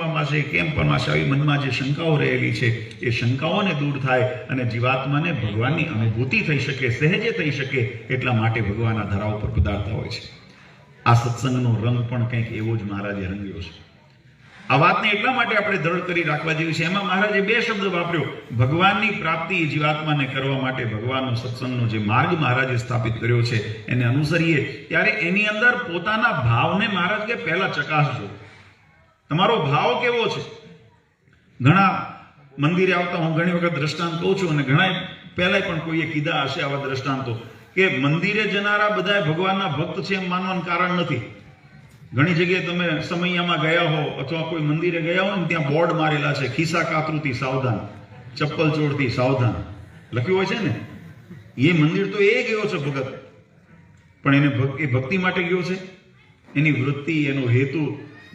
પમાશે આવી મનમાં જે શંકાઓ રહેલી છે એ શંકાઓને દૂર થાય અને જીવાત્માને ભગવાનની અનુભૂતિ થઈ શકે, સહેજે થઈ શકે. એટલા માટે ભગવાન આ ધરા ઉપર પધારતા હોય છે. આ સત્સંગનો રંગ પણ કંઈક એવો જ મહારાજે રંગ્યો છે. આ વાતને એટલા માટે આપણે દ્રઢ કરી રાખવા જેવી છે. એમાં મહારાજે બે શબ્દ વાપર્યો. ભગવાનની પ્રાપ્તિ જીવાત્માને કરવા માટે ભગવાનનો સત્સંગનો જે માર્ગ મહારાજે સ્થાપિત કર્યો છે એને અનુસરીએ ત્યારે એની અંદર પોતાના ભાવને મહારાજ કે પહેલા ચકાસજો. તમારો ભાવ કેવો છે? ઘણા મંદિરે આવતા હું ઘણી વખત દ્રષ્ટાંત કહું છું અને ઘણા પહેલા પણ કોઈએ કીધા હશે આવા દ્રષ્ટાંતો કે મંદિરે જનારા બધા ભગવાનના ભક્ત છે એમ માનવાનું કારણ નથી. ઘણી જગ્યાએ તમે સમૈયામાં ગયા હો અથવા કોઈ મંદિરે ગયા હો ને ત્યાં બોર્ડ મારેલા છે, ખિસ્સા કાતરુથી સાવધાન, ચપ્પલ ચોરથી સાવધાન લખ્યું હોય છે ને. એ મંદિર તો એ ગયો છે ભગત, પણ એને એ ભક્તિ માટે ગયો છે. એની વૃત્તિ, એનો હેતુ.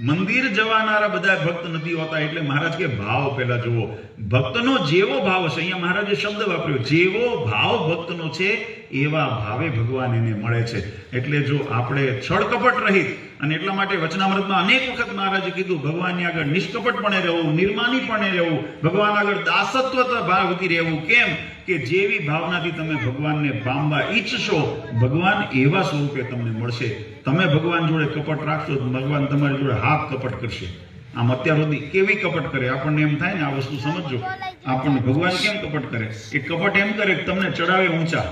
મંદિર જવાનારા બધા ભક્ત નથી હોતા. એટલે મહારાજ કે ભાવ પહેલા જુઓ. ભક્તનો જેવો ભાવ છે, અહીંયા મહારાજે શબ્દ વાપર્યો, જેવો ભાવ ભક્તનો છે એવા ભાવે ભગવાન એને મળે છે. એટલે જો આપણે છળકપટ રહિત, અને એટલા માટે વચનામૃતમાં અનેક વખત મહારાજે કીધું ભગવાનની આગળ નિષ્કપટપણે રહેવું, નિર્માનીપણે રહેવું, ભગવાન આગળ દાસત્વ ભાવથી રહેવું. કેમ કે જેવી ભાવનાથી તમે ભગવાનને પામવા ઈચ્છશો ભગવાન એવા સ્વરૂપે તમને મળશે. તમે ભગવાન જોડે કપટ રાખશો તો ભગવાન તમારી જોડે હાથ કપટ કરશે. આમ અત્યાર સુધી કેવી કપટ કરે આપણને એમ થાય ને આ વસ્તુ સમજજો. આપણને ભગવાન કેમ કપટ કરે? એ કપટ એમ કરે કે તમને ચડાવે ઊંચા,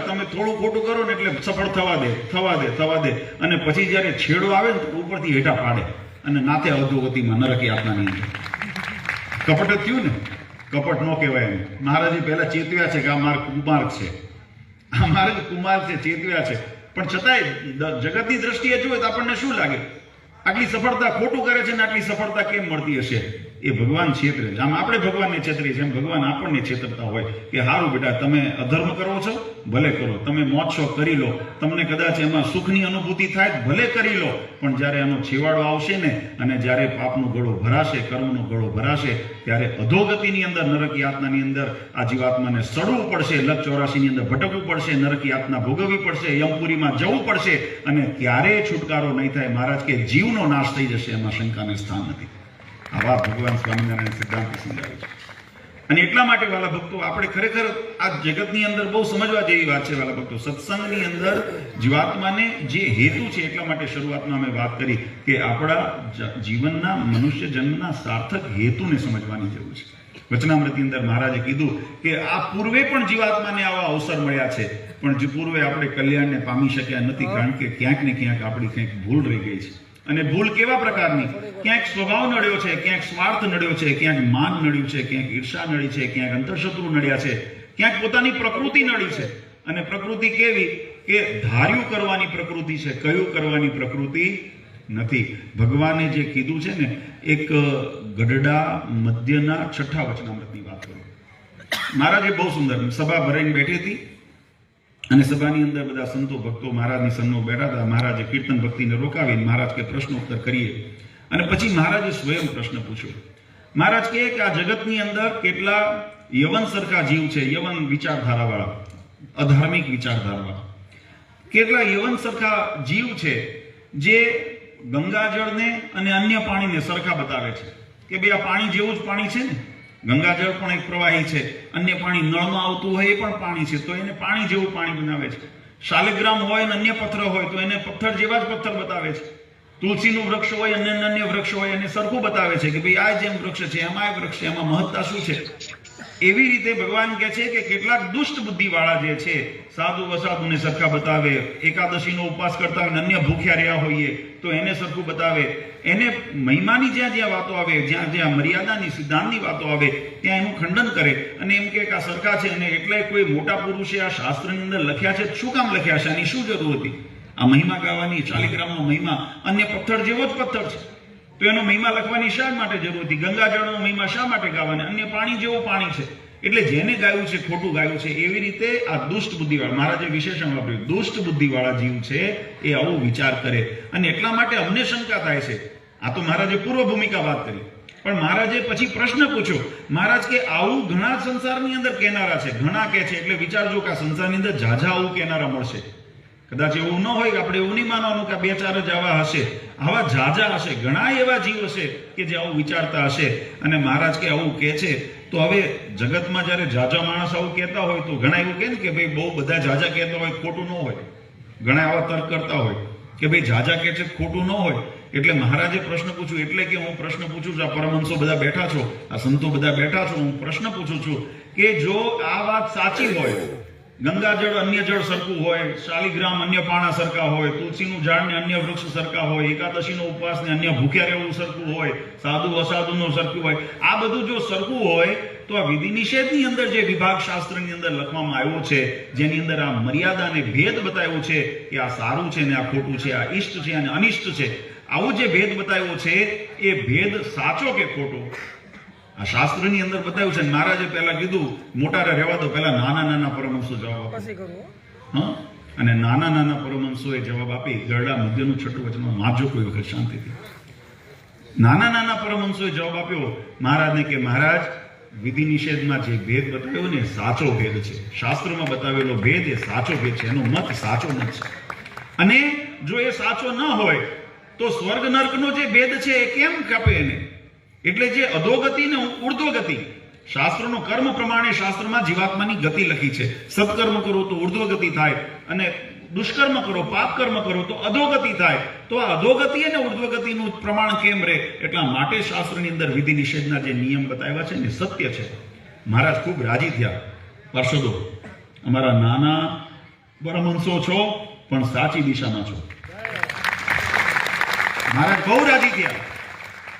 તમે થોડું ખોટું કરો ને એટલે સફળ થવા દે અને પછી જ્યારે છેડો આવે ને તો ઉપરથી હેઠા પાડે અને નાથે અધોગતિમાં નરક યાતનાની અંદર. કપટ જ થયું ને, કપટ ન કહેવાય એમ. મહારાજે પહેલા ચેતવ્યા છે કે આ મારો કુમાર છે, આ મારે કુમાર છે, ચેતવ્યા છે. પણ છતાંય જગતની દ્રષ્ટિએ જોઈએ તો આપણને શું લાગે? આટલી સફળતા ખોટું કરે છે ને આટલી સફળતા કેમ મળતી હશે? એ ભગવાન છેતરે છે. આમ આપણે ભગવાનને છેતરીએ છીએ, એમ ભગવાન આપણને છેતરતા હોય કે હારું બેટા તમે અધર્મ કરો છો ભલે કરો, તમે મોજ શોખ કરી લો, તમને કદાચ એમાં સુખની અનુભૂતિ થાય ભલે કરી લો, પણ જ્યારે એનો છેવાડો આવશે ને અને જ્યારે પાપનો ગળો ભરાશે, કર્મનો ગળો ભરાશે, ત્યારે અધોગતિની અંદર, નરક યાતનાની અંદર આ જીવાત્માને સડવું પડશે, લક 84 ની અંદર ભટકવું પડશે, નરક યાતના ભોગવવી પડશે, યમપુરીમાં જવું પડશે અને ક્યારેય છુટકારો નહીં થાય. મહારાજ કે જીવનો નાશ થઈ જશે, એમાં શંકાને સ્થાન નથી. આ વાત ભગવાન સ્વામિનારાયણ સિદ્ધાંત સમજાવે છે. અને એટલા માટે વાલા ભક્તો આપણે ખરેખર આ જગતની અંદર બહુ સમજવા જેવી વાત છે વાલા ભક્તો. સત્સંગની અંદર જીવાત્માને જે હેતુ છે, એટલા માટે શરૂઆતમાં અમે વાત કરી કે આપણા જીવનના મનુષ્ય જન્મના સાર્થક હેતુને સમજવાની જરૂર છે. વચનામૃતની અંદર મહારાજે કીધું કે આ પૂર્વે પણ જીવાત્માને આવા અવસર મળ્યા છે, પણ જે પૂર્વે આપણે કલ્યાણને પામી શક્યા નથી, કારણ કે ક્યાંક ને ક્યાંક આપણી કંઈક ભૂલ રહી ગઈ છે. અને ભૂલ કેવા પ્રકારની? ક્યાંક સ્વભાવ નડ્યો છે, ક્યાંક સ્વાર્થ નડ્યો છે, ક્યાંક માન નડ્યું છે, ક્યાંક ઈર્ષા નડી છે, ક્યાંક અંતરશત્રુ નડ્યા છે, ક્યાંક પોતાની પ્રકૃતિ નડી છે. અને પ્રકૃતિ કેવી? કે ધાર્યું કરવાની પ્રકૃતિ છે, કયું કરવાની પ્રકૃતિ નથી. ભગવાને જે કીધું છે ને, એક ગઢડા મધ્યના 6 વચનામૃતની વાત કરું. મહારાજે બહુ સુંદર સભા ભરાઈને બેઠી હતી અને સભાની અંદર બધા સંતો ભક્તો મહારાજની સન્નો બેઠા હતા. મહારાજે કીર્તન ભક્તિને રોકાવીને મહારાજ કે પ્રશ્નોત્તર કરીએ. અને પછી મહારાજે સ્વયં પ્રશ્ન પૂછ્યો. મહારાજ કહે કે આ જગતની અંદર કેટલા યવન સરખા જીવ છે, યવન વિચારધારાવાળા, અધાર્મિક વિચારધારાવાળા, કેટલા યવન સરખા જીવ છે જે ગંગાજળને અને અન્ય પાણીને સરખા બતાવે છે કે ભાઈ આ પાણી જેવું જ પાણી છે ને. ગંગાજળ પણ એક પ્રવાહી છે, અન્ય પાણી નળમાં આવતું હોય એ પણ પાણી છે, તો એને પાણી જેવું પાણી બનાવે છે. શાલિગ્રામ હોય અને અન્ય પથ્થર હોય તો એને પથ્થર જેવા જ પથ્થર બતાવે છે. તુલસીનું વૃક્ષ હોય અને અન્ય વૃક્ષ હોય એને સરખું બતાવે છે કે ભાઈ આ જેમ વૃક્ષ છે એમાં આ વૃક્ષ છે, એમાં મહત્તા શું છે. એવી રીતે ભગવાન કહે છે કે કેટલાક દુષ્ટ બુદ્ધિવાળા જે છે, સાધુ અસાધુને સરખા બતાવે, એકાદશીનો ઉપવાસ કરતા હોય, અન્ય ભૂખ્યા રહ્યા હોઈએ તો એને સરખું બતાવે, એને મહિમાની જ્યાં જ્યાં વાતો આવે, જ્યાં જ્યાં મર્યાદાની સિદ્ધાંતની વાતો આવે ત્યાં એનું ખંડન કરે અને એમ કે આ સરખા છે અને એટલે કોઈ મોટા પુરુષે આ શાસ્ત્રની અંદર લખ્યા છે, શું કામ લખ્યા છે, આની શું જરૂર હતી? આ મહિમા ગાવાની, શાલિગ્રામનો મહિમા અન્ય પથ્થર જેવો જ પથ્થર છે, તો એનો મહિમા લખવાની શા માટે જરૂર હતી? ગંગાજળનો મહિમા શા માટે ગાવાની? અન્ય પાણી જેવું પાણી છે. એટલે જેને ગાયું છે ખોટું ગાયું છે. એવી રીતે આ દુષ્ટ બુદ્ધિવાળા, મહારાજે વિશેષણ વાપર્યું, દુષ્ટ બુદ્ધિવાળા જીવ છે એ આવો વિચાર કરે અને એટલા માટે અમને શંકા થાય છે. આ તો મહારાજે પૂર્વ ભૂમિકા વાત કરી, પણ મહારાજે પછી પ્રશ્ન પૂછ્યો, મહારાજ કે આવું ઘણા સંસારની અંદર કહેનારા છે, ઘણા કહે છે, એટલે વિચારજો કે આ સંસારની અંદર ઝાઝા આવું કહેનારા મળશે. કદાચ એવું ન હોય કે આપણે એવું નહીં માનવાનું કે 2-4 જ આવા હશે, આવા ઝાઝા હશે, ઘણા એવા જીવ હશે કે જે આવું વિચારતા હશે. અને મહારાજ કે આવું કહે છે તો હવે જગતમાં જ્યારે ઝાઝા માણસ આવું કહેતા હોય તો ઘણા એવું કહે ને કે ભાઈ બહુ બધા ઝાઝા કહેતા હોય ખોટું ન હોય. ઘણા આવા તર્ક કરતા હોય કે ભાઈ ઝાઝા કહે છે ખોટું ન હોય. એટલે મહારાજે પ્રશ્ન પૂછ્યું, એટલે કે હું પ્રશ્ન પૂછું છું, આ પરમહંસો બધા બેઠા છો, આ સંતો બધા બેઠા છો, હું પ્રશ્ન પૂછું છું કે જો આ વાત સાચી હોય, ગંગાજળ અન્ય જળ સરખું હોય, શાલિગ્રામ અન્ય પાણા સરખા હોય, તુલસીનું ઝાડ ને અન્ય વૃક્ષ સરખા હોય, એકાદશીનો ઉપવાસ ને અન્ય ભૂખ્યા રહેવું સરખું હોય, સાધુ અસાધુનું સરખું હોય, આ બધું જો સરખું હોય તો આ વિધિ નિષેધની અંદર જે વિભાગ શાસ્ત્રની અંદર લખવામાં આવ્યો છે, જેની અંદર આ મર્યાદા અને ભેદ બતાવ્યો છે કે આ સારું છે ને આ ખોટું છે, આ ઈષ્ટ છે અને અનિષ્ટ છે, આવો જે ભેદ બતાવ્યો છે એ ભેદ સાચો કે ખોટો આ શાસ્ત્રની અંદર બતાવ્યું છે. મહારાજે પહેલા કીધું મોટારે રહેવા દો, પહેલા નાના નાના પરમહંસો જવાબ આપે. હા, અને નાના નાના પરમહંસોએ જવાબ આપી, ગરડા મધ્યનું છઠ્ઠું વચનમાં વાંચજો કોઈ વખત શાંતિથી. નાના નાના પરમહંસોએ જવાબ આપ્યો મહારાજને કે મહારાજ, વિધિ નિષેધમાં જે ભેદ બતાવ્યો ને સાચો ભેદ છે, શાસ્ત્રમાં બતાવેલો ભેદ એ સાચો ભેદ છે, એનો મત સાચો મત છે. અને જો એ સાચો ન હોય તો સ્વર્ગ નર્કનો જે ભેદ છે એ કેમ કાપે એને? એટલે જે અધોગતિ ને ઉર્ધ્વગતિ, શાસ્ત્રનો કર્મ પ્રમાણે શાસ્ત્રમાં જીવાત્માની ગતિ લખી છે. સત્કર્મ કરો તો ઉર્ધ્વગતિ થાય અને દુષ્કર્મ કરો, પાપ કર્મ કરો તો અધોગતિ થાય. તો આ અધોગતિ અને ઉર્ધ્વગતિનું પ્રમાણ કેમ રહે? એટલા માટે શાસ્ત્રની અંદર વિધિ નિષેધના જે નિયમ બતાવ્યા છે ને સત્ય છે. મહારાજ ખૂબ રાજી થયા. પાર્ષદો, અમારા નાના પરમહંસો છો પણ સાચી દિશામાં છો. મહારાજ બહુ રાજી થયા.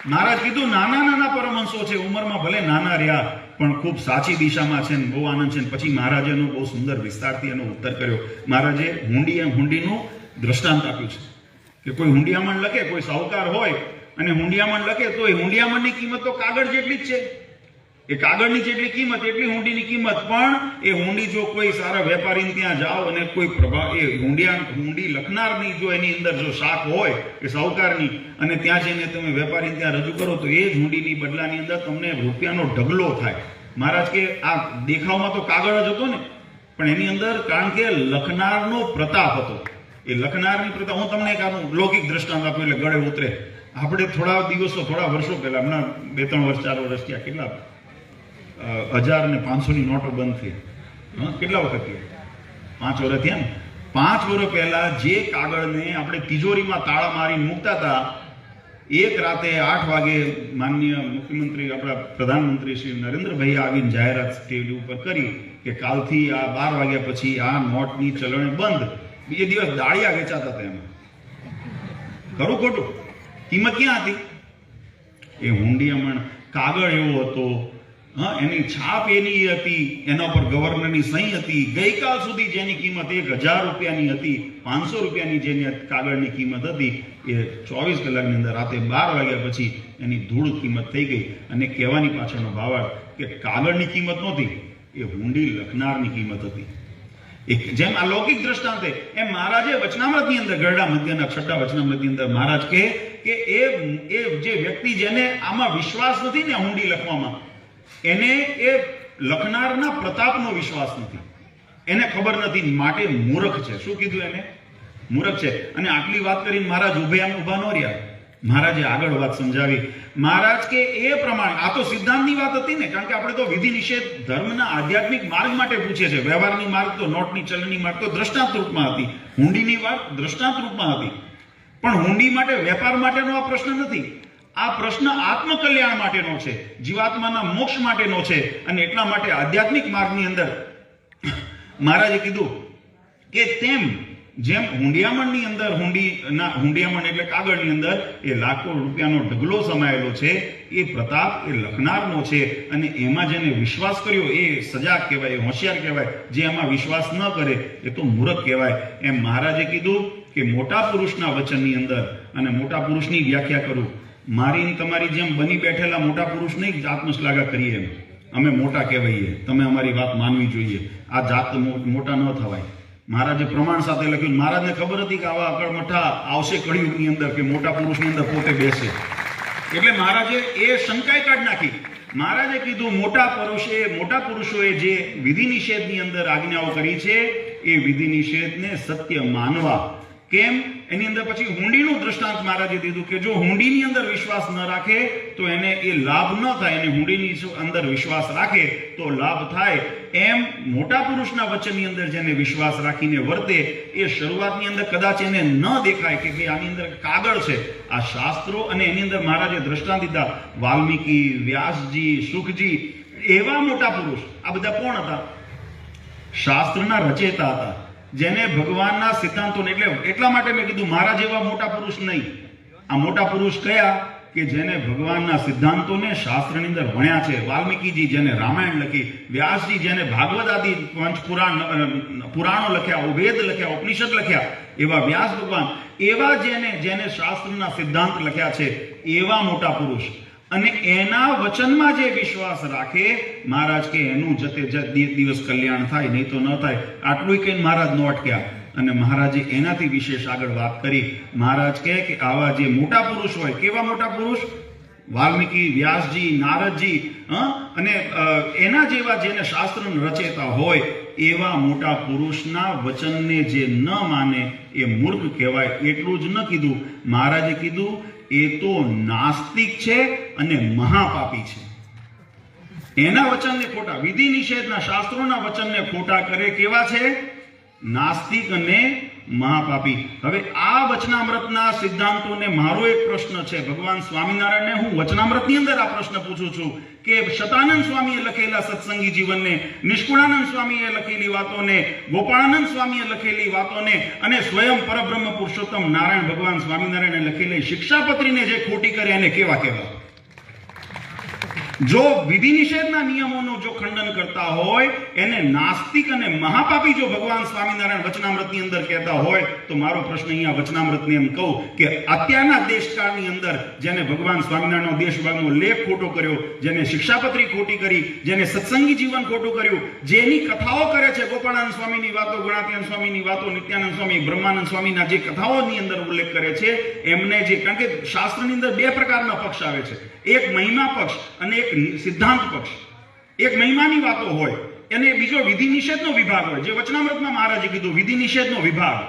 મહારાજ કીધું નાના નાના પરમહંસો છે, ઉંમરમાં ભલે નાના રહ્યા પણ ખૂબ સાચી દિશામાં છે ને બહુ આનંદ છે. પછી મહારાજે એનો બહુ સુંદર વિસ્તારથી એનો ઉત્તર કર્યો. મહારાજે હુંડીનું દ્રષ્ટાંત આપ્યું છે કે કોઈ હુંડિયામણ લખે, કોઈ સાહુકાર હોય અને હુંડિયામણ લખે તો એ હુંડિયામણની કિંમત તો કાગળ જેટલી જ છે. એ કાગળની જેટલી કિંમત એટલી હુંડીની કિંમત. પણ એ હુંડી જો કોઈ સારા વેપારીને ત્યાં જાઓ અને કોઈ પ્રભાવ એ હુંડી લખનારની જો એની અંદર જો શાખ હોય કે સાહુકારની, અને ત્યાં જઈને તમે વેપારીને ત્યાં રજૂ કરો તો એ જ હુંડીની બદલાની અંદર તમને રૂપિયાનો ઢગલો થાય. મહારાજ કે આ દેખાવમાં તો કાગળ જ હતો ને, પણ એની અંદર કારણ કે લખનારનો પ્રતાપ હતો. એ લખનારની પ્રતાપ, હું તમને એક આનું લૌકિક દ્રષ્ટાંત આપું એટલે ગળે ઉતરે. આપણે થોડા વર્ષો પહેલા, હમણાં 2-3 વર્ષ 4 વર્ષ થયા, કેટલા 1000 અને 500ની નોટો બંધ થઈ. કેટલા વખત થયા? 5 વર્ષ થયા ને. 5 વર્ષ પહેલા જે કાગળને આપણે તિજોરીમાં તાળા મારીને મૂકતા હતા, એક રાતે 8 વાગે માનનીય મુખ્યમંત્રી આપણા પ્રધાનમંત્રી શ્રી નરેન્દ્રભાઈ આવીને જાહેરાત ટીવી ઉપર કરી કે કાલથી આ 12 વાગ્યા પછી આ નોટની ચલણ બંધ. બીજે દિવસ દાળિયા વેચાતા હતા એમાં. ખરું ખોટું? કિંમત ક્યાં હતી? એ હુંડિયામણ કાગળ એવો હતો, એની છાપ એની હતી, એના પર ગવર્નરની સહી હતી. ગઈકાલ સુધી જેની કિંમત 1000 રૂપિયાની હતી, 500 રૂપિયાની જેની કાગળની કિંમત હતી, એ 24 કલાકની અંદર રાતે 12 વાગ્યા પછી એની ધૂળ કિંમત થઈ ગઈ. અને કહેવાની પાછળનો ભાવાર્થ કે કાગળની કિંમત નહોતી, એ હુંડી લખનારની કિંમત હતી. જેમ આ લૌકિક દ્રષ્ટાંતે એમ મહારાજે વચનામૃતની અંદર, ગરડા મધ્યના 6ઠા વચનામૃતની અંદર મહારાજ કહે કે એ જે વ્યક્તિ જેને આમાં વિશ્વાસ નથી ને હુંડી લખવામાં, એને એ લખનારના પ્રતાપનો વિશ્વાસ નથી, એને ખબર નથી, માટે મૂર્ખ છે. શું કીધું એને? મૂર્ખ છે. અને આટલી વાત કરીને મહારાજ ઉભા ન રહ્યા. મહારાજે આગળ વાત સમજાવી. મહારાજ કે એ પ્રમાણે આ તો સિદ્ધાંતની વાત હતી ને, કારણ કે આપણે તો વિધિ નિષેધ ધર્મના આધ્યાત્મિક માર્ગ માટે પૂછે છે. વ્યવહારની માર્ગ તો નોટની ચલણની માર્ગ તો દ્રષ્ટાંત રૂપમાં હતી, હુંડીની વાત દ્રષ્ટાંત રૂપમાં હતી. પણ હુંડી માટે વેપાર માટેનો આ પ્રશ્ન નથી. આ પ્રશ્ન આત્મકલ્યાણ માટેનો છે, જીવાત્માના મોક્ષ માટેનો છે. અને એટલા માટે આધ્યાત્મિક માર્ગની અંદર મહારાજે કીધું કે તેમ જેમ હુંડિયામણની અંદર હુંડિયામણ એટલે કાગળની અંદર એ લાખો રૂપિયાનો ઢગલો સમાયેલો છે, એ પ્રતાપ એ લખનારનો છે. અને એમાં જેને વિશ્વાસ કર્યો એ સજાગ કહેવાય, એ હોશિયાર કહેવાય. જે એમાં વિશ્વાસ ન કરે એ તો મૂર્ખ કહેવાય. એમ મહારાજે કીધું કે મોટા પુરુષના વચનની અંદર, અને મોટા પુરુષની વ્યાખ્યા કરું, મારી તમારી જેમ બની બેઠેલા મોટા પુરુષ નહીં આત્મશ્લાઘા કરીએ એમ અમે મોટા કહેવાઈએ, તમે અમારી વાત માનવી જોઈએ, આ જાત મોટા ન થવાય. મહારાજે પ્રમાણ સાથે લખ્યું. મહારાજને ખબર હતી કે આવા અકળમઠા આવશે કળિયુગની અંદર, કે મોટા પુરુષની અંદર પોતે બેસે. એટલે મહારાજે એ શંકાએ કાઢી નાખી. મહારાજે કીધું મોટા પુરુષોએ જે વિધિ નિષેધની અંદર આજ્ઞાઓ કરી છે એ વિધિ નિષેધને સત્ય માનવા. કેમ? એની અંદર પછી હુંડીનું દ્રષ્ટાંત મહારાજે દીધું કે જો હુંડીની અંદર વિશ્વાસ ન રાખે તો એને એ લાભ ન થાય, અને હુંડીની અંદર વિશ્વાસ રાખે તો લાભ થાય. એમ મોટા પુરુષના વચનની અંદર જેને વિશ્વાસ રાખીને વર્તે એ શરૂઆતની અંદર કદાચ એને ન દેખાય કે ભાઈ આની અંદર કાગળ છે, આ શાસ્ત્રો, અને એની અંદર મહારાજે દ્રષ્ટાંત દીધા. વાલ્મીકી, વ્યાસજી, સુખજી, એવા મોટા પુરુષ. આ બધા કોણ હતા? શાસ્ત્રના રચેતા હતા, જેને ભગવાનના સિદ્ધાંતોને, એટલા માટે મેં કીધું મારા જેવા મોટા પુરુષ નહીં. આ મોટા પુરુષ કયા? કે જેને ભગવાનના સિદ્ધાંતોને શાસ્ત્રની અંદર ભણ્યા છે. વાલ્મીકીજી જેને રામાયણ લખી, વ્યાસજી જેને ભાગવત આદિ પંચ પુરાણો લખ્યા, વેદ લખ્યા, ઉપનિષદ લખ્યા, એવા વ્યાસ ભગવાન, એવા જેને શાસ્ત્રના સિદ્ધાંત લખ્યા છે, એવા મોટા પુરુષ. અને એના વચનમાં જે વિશ્વાસ રાખે, મહારાજ કે એનું જતે દિવસ કલ્યાણ થાય, નહીં તો ન થાય. આટલું કહીને મહારાજ નો અટક્યા, અને મહારાજે એનાથી વિશેષ આગળ વાત કરી. મહારાજ કહે કે આવા જે મોટા પુરુષ હોય, કેવા મોટા પુરુષ? વાલ્મીકી, વ્યાસજી, નારદજી, અને એના જેવા જેને શાસ્ત્ર રચેતા હોય, એવા મોટા પુરુષના વચનને જે ન માને એ મૂર્ખ કહેવાય. એટલું જ ન કીધું, મહારાજે કીધું એ તો નાસ્તિક છે અને મહાપાપી છે. એના વચનને ખોટા, વિધિ નિષેધના શાસ્ત્રોના વચનને ખોટા કરે, કેવા છે? નાસ્તિક અને મહાપાપી. હવે આ વચનામૃતના સિદ્ધાંતોને મારો એક પ્રશ્ન છે ભગવાન સ્વામિનારાયણને હું વચનામૃતની અંદર આ પ્રશ્ન પૂછું છું કે શતાનંદ સ્વામીએ લખેલા સત્સંગી જીવનને, નિષ્કુળાનંદ સ્વામીએ લખેલી વાતોને, ગોપાળાનંદ સ્વામીએ લખેલી વાતોને, અને સ્વયં પરબ્રહ્મ પુરુષોત્તમ નારાયણ ભગવાન સ્વામિનારાયણે લખેલી શિક્ષાપત્રીને જે ખોટી કરે એને કેવા કહેવાય? જો વિધિ નિષેધના નિયમોનું જો ખંડન કરતા હોય એને નાસ્તિક અને મહાપાપી જો ભગવાન સ્વામિનારાયણ વચનામૃતની અંદર કહેતા હોય, તો મારો પ્રશ્ન અહીંયા વચનામૃતને એમ કહું કે અત્યારના દેશકાળની અંદર જેને ભગવાન સ્વામિનારાયણનો દેશ વિભાગનો લેખ ખોટો કર્યો, જેને શિક્ષાપત્રી ખોટી કરી, જેને સત્સંગી જીવન ખોટું કર્યું, જેની કથાઓ કરે છે, ગોપાળાનંદ સ્વામીની વાતો, ગુણાતીતાનંદ સ્વામીની વાતો, નિત્યાનંદ સ્વામી, બ્રહ્માનંદ સ્વામીના જે કથાઓની અંદર ઉલ્લેખ કરે છે, એમને જે, કારણ કે શાસ્ત્રની અંદર બે પ્રકારના પક્ષ આવે છે, એક મહિમા પક્ષ અને એક સિદ્ધાંત પક્ષ. એક મહિમાની વાતો હોય અને બીજો વિધિ નિષેધનો વિભાગ હોય. જે વચનામૃતમાં મહારાજે કીધું વિધિ નિષેધનો વિભાગ,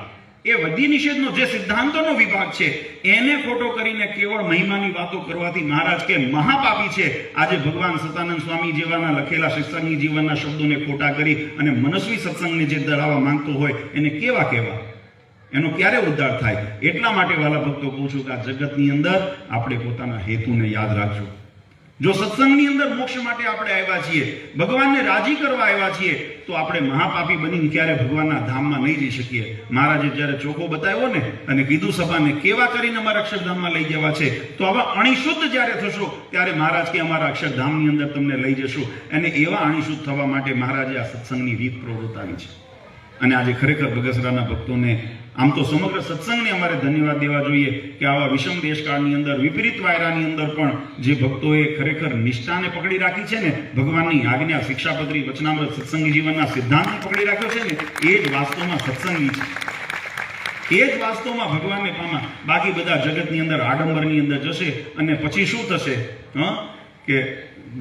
એ વિધિ નિષેધનો જે સિદ્ધાંતોનો વિભાગ છે એને ખોટો કરીને કેવળ મહિમાની વાતો કરવાથી મહારાજ કે મહાપાપી છે. આજે ભગવાન સતાનંદ સ્વામી જેવાના લખેલા સત્સંગી જીવનના શબ્દોને ખોટા કરી અને મનસ્વી સત્સંગને જે દળાવવા માંગતો હોય એને કેવા કહેવા? એનો ક્યારે ઉદ્ધાર થાય? એટલા માટે વાલા ભક્તો કહું છું કે આ જગતની અંદર આપણે પોતાના હેતુને યાદ રાખજો. જો સત્સંગની અંદર મોક્ષ માટે આપણે આવ્યા છીએ, ભગવાનને રાજી કરવા આવ્યા છીએ, તો આપણે મહાપાપી બનીને ક્યારે ભગવાનના ધામમાં નહીં જઈ શકીએ. મહારાજે જ્યારે ચોખ્ખો બતાવ્યો ને અને કીધું સભાને કેવા કરીને અમારા અક્ષરધામમાં લઈ જવા છે, તો આવા અણિશુદ્ધ જ્યારે થશો ત્યારે મહારાજ કે અમારા અક્ષરધામની અંદર તમને લઈ જશું. અને એવા અણિશુદ્ધ થવા માટે મહારાજે આ સત્સંગની રીત પ્રવૃત્તાવી છે. અને આજે ખરેખર બગસરાના ભક્તોને, આમ તો સમગ્ર સત્સંગને અમારે ધન્યવાદ દેવા જોઈએ કે આવા વિષમ દેશકાળની અંદર, વિપરીત વાયરાની અંદર પણ જે ભક્તોએ ખરેખર નિષ્ઠાને પકડી રાખી છે ને, ભગવાનની આજ્ઞા, શિક્ષાપત્રી, વચનામૃત, સત્સંગી જીવનના સિદ્ધાંતને પકડી રાખ્યો છે ને, એ જ વાસ્તવમાં સત્સંગી છે. એ જ વાસ્તવમાં ભગવાનને પામા. બાકી બધા જગતની અંદર આડંબરની અંદર જશે અને પછી શું થશે? કે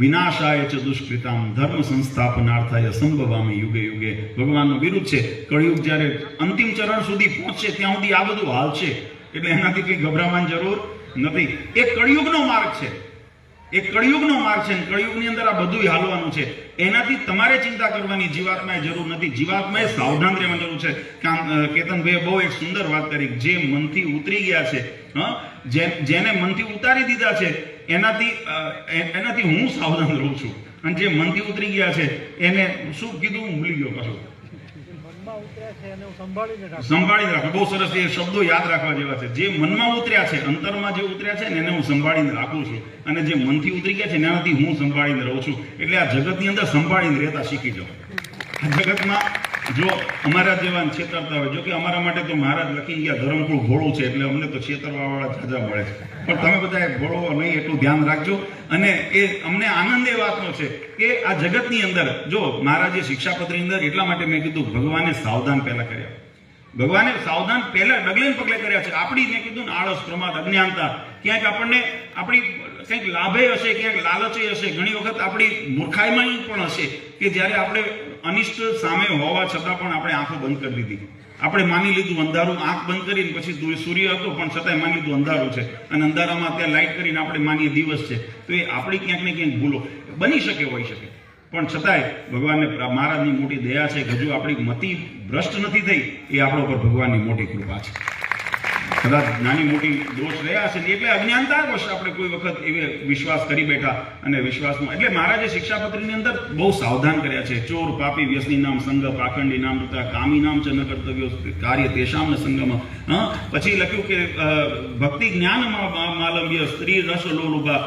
વિનાશાય ચ દુષ્કૃતામ ધર્મ સંસ્થાપનાર્થાય સંભવામિ યુગે યુગે. ભગવાનનો વિરુદ્ધ છે. કળિયુગ જ્યારે અંતિમ ચરણ સુધી પહોંચશે ત્યાં સુધી આ બધું હાલશે. એટલે એનાથી કંઈ ગભરાવાની જરૂર નથી. એ કળિયુગનો માર્ગ છે, એ કળિયુગનો માર્ગ છે. કળિયુગની અંદર આ બધું હાલવાનું છે. એનાથી તમારે ચિંતા કરવાની જીવાત્માએ જરૂર નથી. જીવાત્માએ સાવધાન રહેવાની જરૂર છે. કેતનભાઈએ બહુ એક સુંદર વાત કરી. જે મનથી ઉતરી ગયા છે જેને મનથી ઉતારી દીધા છે એનાથી હું સાવધાન રહું છું, અને જે મનથી ઉતરી ગયા છે એને શું કીધું હું ભૂલી ગયો પાછું. સંભાળીને રાખો, બહુ સરસ એ શબ્દો યાદ રાખવા જેવા છે. જે મનમાં ઉતર્યા છે, અંતરમાં જે ઉતર્યા છે ને એને હું સંભાળીને રાખું છું, અને જે મનથી ઉતરી ગયા છે એનાથી હું સંભાળીને રહું છું. એટલે આ જગતની અંદર સંભાળીને રહેતા શીખી જાઓ. આ જગતમાં જો અમારા જેવા છેતરતા હોય, જો કે અમારા માટે તો મહારાજ લખી ગયા ધરમકુળ ભોળું છે, એટલે અમને તો છેતરવા વાળા જાજા મળે છે, પણ તમે બધા ભોળો નહીં એટલું ધ્યાન રાખજો. અને એ અમને આનંદ એ વાતનો છે કે આ જગતની અંદર જો મહારાજે શિક્ષાપત્રની અંદર એટલા માટે મેં કીધું ભગવાને સાવધાન પહેલા કર્યા, ભગવાને સાવધાન પહેલા ડગલે પગલે કર્યા છે. આપણી મેં કીધું ને આળસ, પ્રમાદ, અજ્ઞાનતા, ક્યાંક આપણને આપણી કંઈક લાભે હશે, ક્યાંક લાલચે હશે, ઘણી વખત આપણી મૂર્ખાઈમાં પણ હશે કે જ્યારે આપણે અનિષ્ટ સામે હોવા છતાં પણ આપણે આંખો બંધ કરી દીધી. આપણે માની લીધું અંધારું, આંખ બંધ કરીને પછી સૂર્ય હતો પણ છતાંય માની લીધું અંધારું છે, અને અંધારામાં ત્યાં લાઇટ કરીને આપણે માનીએ દિવસ છે. તો એ આપણી ક્યાંક ને ક્યાંક ભૂલો બની શકે, હોઈ શકે, પણ છતાંય ભગવાનને મહારાજની મોટી દયા છે કે હજુ આપણી મતિ ભ્રષ્ટ નથી થઈ, એ આપણા ઉપર ભગવાનની મોટી કૃપા છે. કદાચ નાની મોટી દોષ રહ્યા છે એટલે અજ્ઞાનતા વશ આપણે કોઈ વખત એવે વિશ્વાસ કરી બેઠા, અને વિશ્વાસમાં એટલે મહારાજે શિક્ષાપત્રીની અંદર બહુ સાવધાન કર્યા છે. ચોર, પાપી, વ્યસની નામ સંગ, પાખંડી નામ તથા કામી નામ ચ ન કર્તવ્યો કાર્ય તેષામ ન સંગમ. પછી લખ્યું કે ભક્તિ જ્ઞાનમાં માલવ્ય સ્ત્રી રસ લોલુભા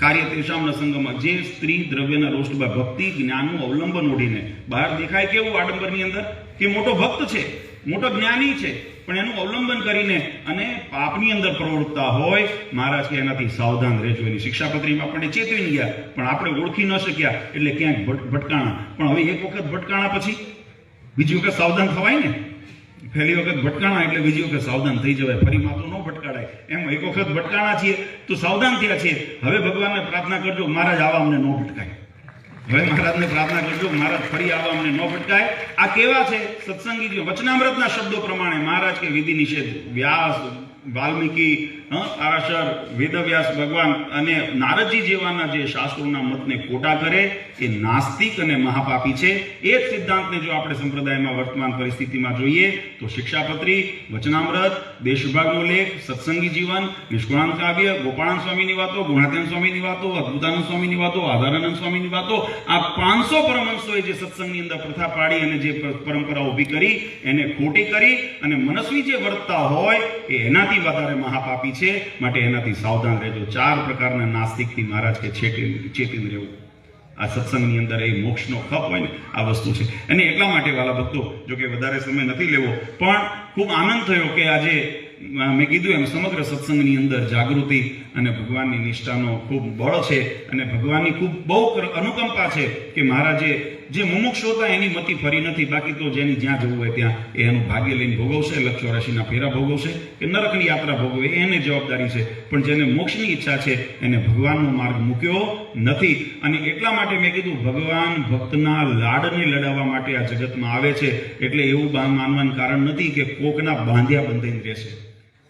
કાર્ય તેષામ ન સંગમ. જે સ્ત્રી દ્રવ્યના રોષડુભા ભક્તિ જ્ઞાનનું અવલંબન ઓઢીને બહાર દેખાય કેવું આડંબરની અંદર કે મોટો ભક્ત છે, મોટો જ્ઞાની છે, પણ એનું અવલંબન કરીને અને પાપની અંદર પ્રવૃત્તા હોય, મહારાજ કે એનાથી સાવધાન રહેજો. એની શિક્ષાપત્રીમાં આપણને ચેતવીને ગયા, પણ આપણે ઓળખી ન શક્યા એટલે ક્યાંક ભટકાણા. પણ હવે એક વખત ભટકાણા પછી બીજી વખત સાવધાન થવાય ને. પહેલી વખત ભટકાણા એટલે બીજી વખત સાવધાન થઈ જવાય, ફરી માથું ન ભટકાડાય. એમ એક વખત ભટકાણા છીએ તો સાવધાન થયા છીએ. હવે ભગવાનને પ્રાર્થના કરજો મહારાજ આવા અમને ન ભટકાય. હવે મહારાજને પ્રાર્થના કરજો મહારાજ ફરી આવા અમને ન ભટકાય. આ કેવા છે સત્સંગી વચનામૃતના શબ્દો પ્રમાણે મહારાજ કે વિધિ નિષેધ, વ્યાસ, વાલ્મીકી, આરાશર, વેદવ્યાસ ભગવાન અને નારદજી જેવાના જે શાસ્ત્રોના મતને ખોટા કરે એ નાસ્તિક અને મહાપાપી છે. એ જ સિદ્ધાંતને જો આપણે સંપ્રદાયમાં વર્તમાન પરિસ્થિતિમાં જોઈએ તો શિક્ષાપત્રી, વચનામૃત, દેશભાગનો લેખ, સત્સંગી જીવન, નિષ્કુળાનંદ કાવ્ય, ગોપાળાનંદ સ્વામીની વાતો, ગુણાત્યાન સ્વામીની વાતો, અદ્ભુતાનંદ સ્વામીની વાતો, આધારાનંદ સ્વામીની વાતો, આ 500 પરમહંસોએ જે સત્સંગની અંદર પ્રથા પાડી અને જે પરંપરા ઊભી કરી એને ખોટી કરી અને મનસ્વી જે વર્તતા હોય એ એનાથી વધારે મહાપાપી છે. માટે એનાથી સાવધાન રહેજો. 4 પ્રકારના નાસ્તિકથી મહારાજ કે ચેતીને રહેવું. આ સત્સંગની અંદર એ મોક્ષનો ખપ હોય ને આ વસ્તુ છે. અને એટલા માટે વાલા ભક્તો, જો કે વધારે સમય નથી લેવો, પણ ખૂબ આનંદ થયો કે આજે મેં કીધું એમ સમગ્ર સત્સંગની અંદર જાગૃતિ અને ભગવાનની નિષ્ઠાનો ખૂબ બળ છે, અને ભગવાનની ખૂબ બહુ અનુકંપા છે કે મહારાજે જે મુમુક્ષુ હતા એની મતિ ફરી નથી. બાકી તો જેની જ્યાં જવું હોય ત્યાં એ એનું ભાગ્ય લઈને ભોગવશે, લક્ષ 84ના ફેરા ભોગવશે કે નરકની યાત્રા ભોગવે એને જવાબદારી છે. પણ જેને મોક્ષની ઈચ્છા છે એને ભગવાનનો માર્ગ મૂક્યો નથી. અને એટલા માટે મેં કીધું ભગવાન ભક્તના લાડને લડાવવા માટે આ જગતમાં આવે છે. એટલે એવું માનવાનું કારણ નથી કે કોકના બાંધ્યા બંધાઈને રહેશે.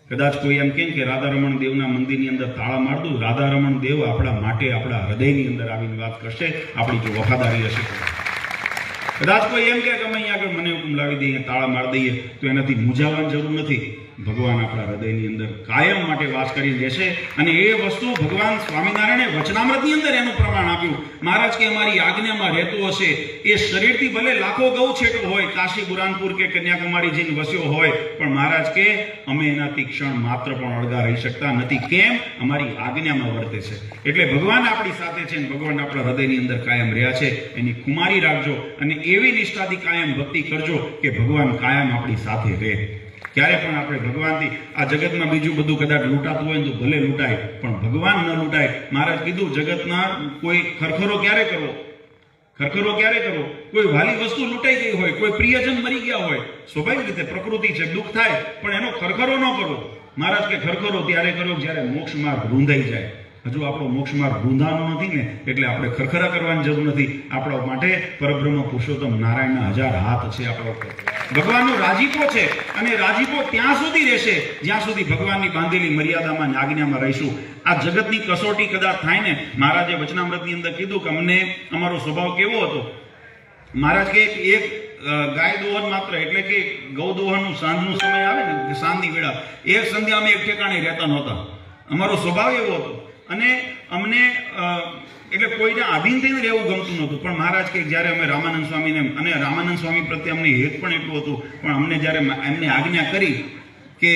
કદાચ કોઈ એમ કે રાધારમણ દેવના મંદિરની અંદર તાળા માર દઉં, રાધારમણ દેવ આપણા માટે આપણા હૃદયની અંદર આવીને વાત કરશે, આપણી જો વફાદારી હશે. કદાચ કોઈ એમ કે અમે અહીંયા આગળ મને હુકમ લાવી દઈએ, તાળા માર દઈએ, તો એનાથી મૂંઝાવાની જરૂર નથી. ભગવાન આપણા હૃદયની અંદર કાયમ માટે વાસ કરી રહેશે. અને એ વસ્તુ ભગવાન સ્વામિનારાયણે વચનામૃતની અંદર એનું પ્રમાણ આપ્યું. મહારાજ કે અમારી આજ્ઞામાં રહેતો હશે એ શરીરથી ભલે લાખો ગૌ છેટો હોય, કાશી બુરાનપુર કે કન્યાકુમારી જઈને વસ્યો હોય, પણ મહારાજ કે અમે એનાથી ક્ષણ માત્ર પણ અળગા રહી શકતા નથી. કેમ? અમારી આજ્ઞામાં વર્તે છે. એટલે ભગવાન આપણી સાથે છે, ભગવાન આપણા હૃદયની અંદર કાયમ રહ્યા છે. એની ખુમારી રાખજો અને એવી નિષ્ઠાથી કાયમ ભક્તિ કરજો કે ભગવાન કાયમ આપણી સાથે રહે. ક્યારે પણ આપણે ભગવાનથી આ જગતમાં બીજું બધું કદાચ લૂંટાતું હોય તો ભલે લૂંટાય, પણ ભગવાન ન લૂંટાય. મહારાજ કીધું જગતના કોઈ ખરખરો ક્યારે કરવો, ખરખરો ક્યારે કરવો? કોઈ વાલી વસ્તુ લૂંટાઈ ગઈ હોય, કોઈ પ્રિયજન મરી ગયા હોય, સ્વાભાવિક રીતે પ્રકૃતિ છે, દુઃખ થાય, પણ એનો ખરખરો ન કરવો. મહારાજ કે ખરખરો ત્યારે કરો જ્યારે મોક્ષ માર્ગ રૂંધાઈ જાય. હજુ આપણો મોક્ષ માર્ગ રૂંધાનો નથી ને, એટલે આપણે ખરખરા કરવાની જરૂર નથી. આપણા માટે પરબ્રહ્મ પુરુષોત્તમ નારાયણના 1000 હાથ છે આપણા ઉપર. ભગવાનનો રાજીપો છે, અને રાજીપો ત્યાં સુધી રહેશે જ્યાં સુધી ભગવાનની બાંધેલી મર્યાદામાં આજ્ઞામાં રહીશું. આ જગતની કસોટી કદાચ થાય ને, મહારાજે વચનામૃતની અંદર કીધું કે અમને અમારો સ્વભાવ કેવો હતો. મહારાજ કે એક ગાય દોહન માત્ર એટલે કે ગૌ દોહનનું સાંજનો સમય આવે ને કે સાંજની વેળા, એ સંધ્યા અમે એક ઠેકાણે રહેતા નહોતા. અમારો સ્વભાવ એવો હતો અને અમને એટલે કોઈને આધીન થઈને રહેવું ગમતું નહોતું. પણ મહારાજ કે જ્યારે અમે રામાનંદ સ્વામીને, અને રામાનંદ સ્વામી પ્રત્યે અમને હેત પણ એટલું હતું, પણ અમને જ્યારે એમને આજ્ઞા કરી કે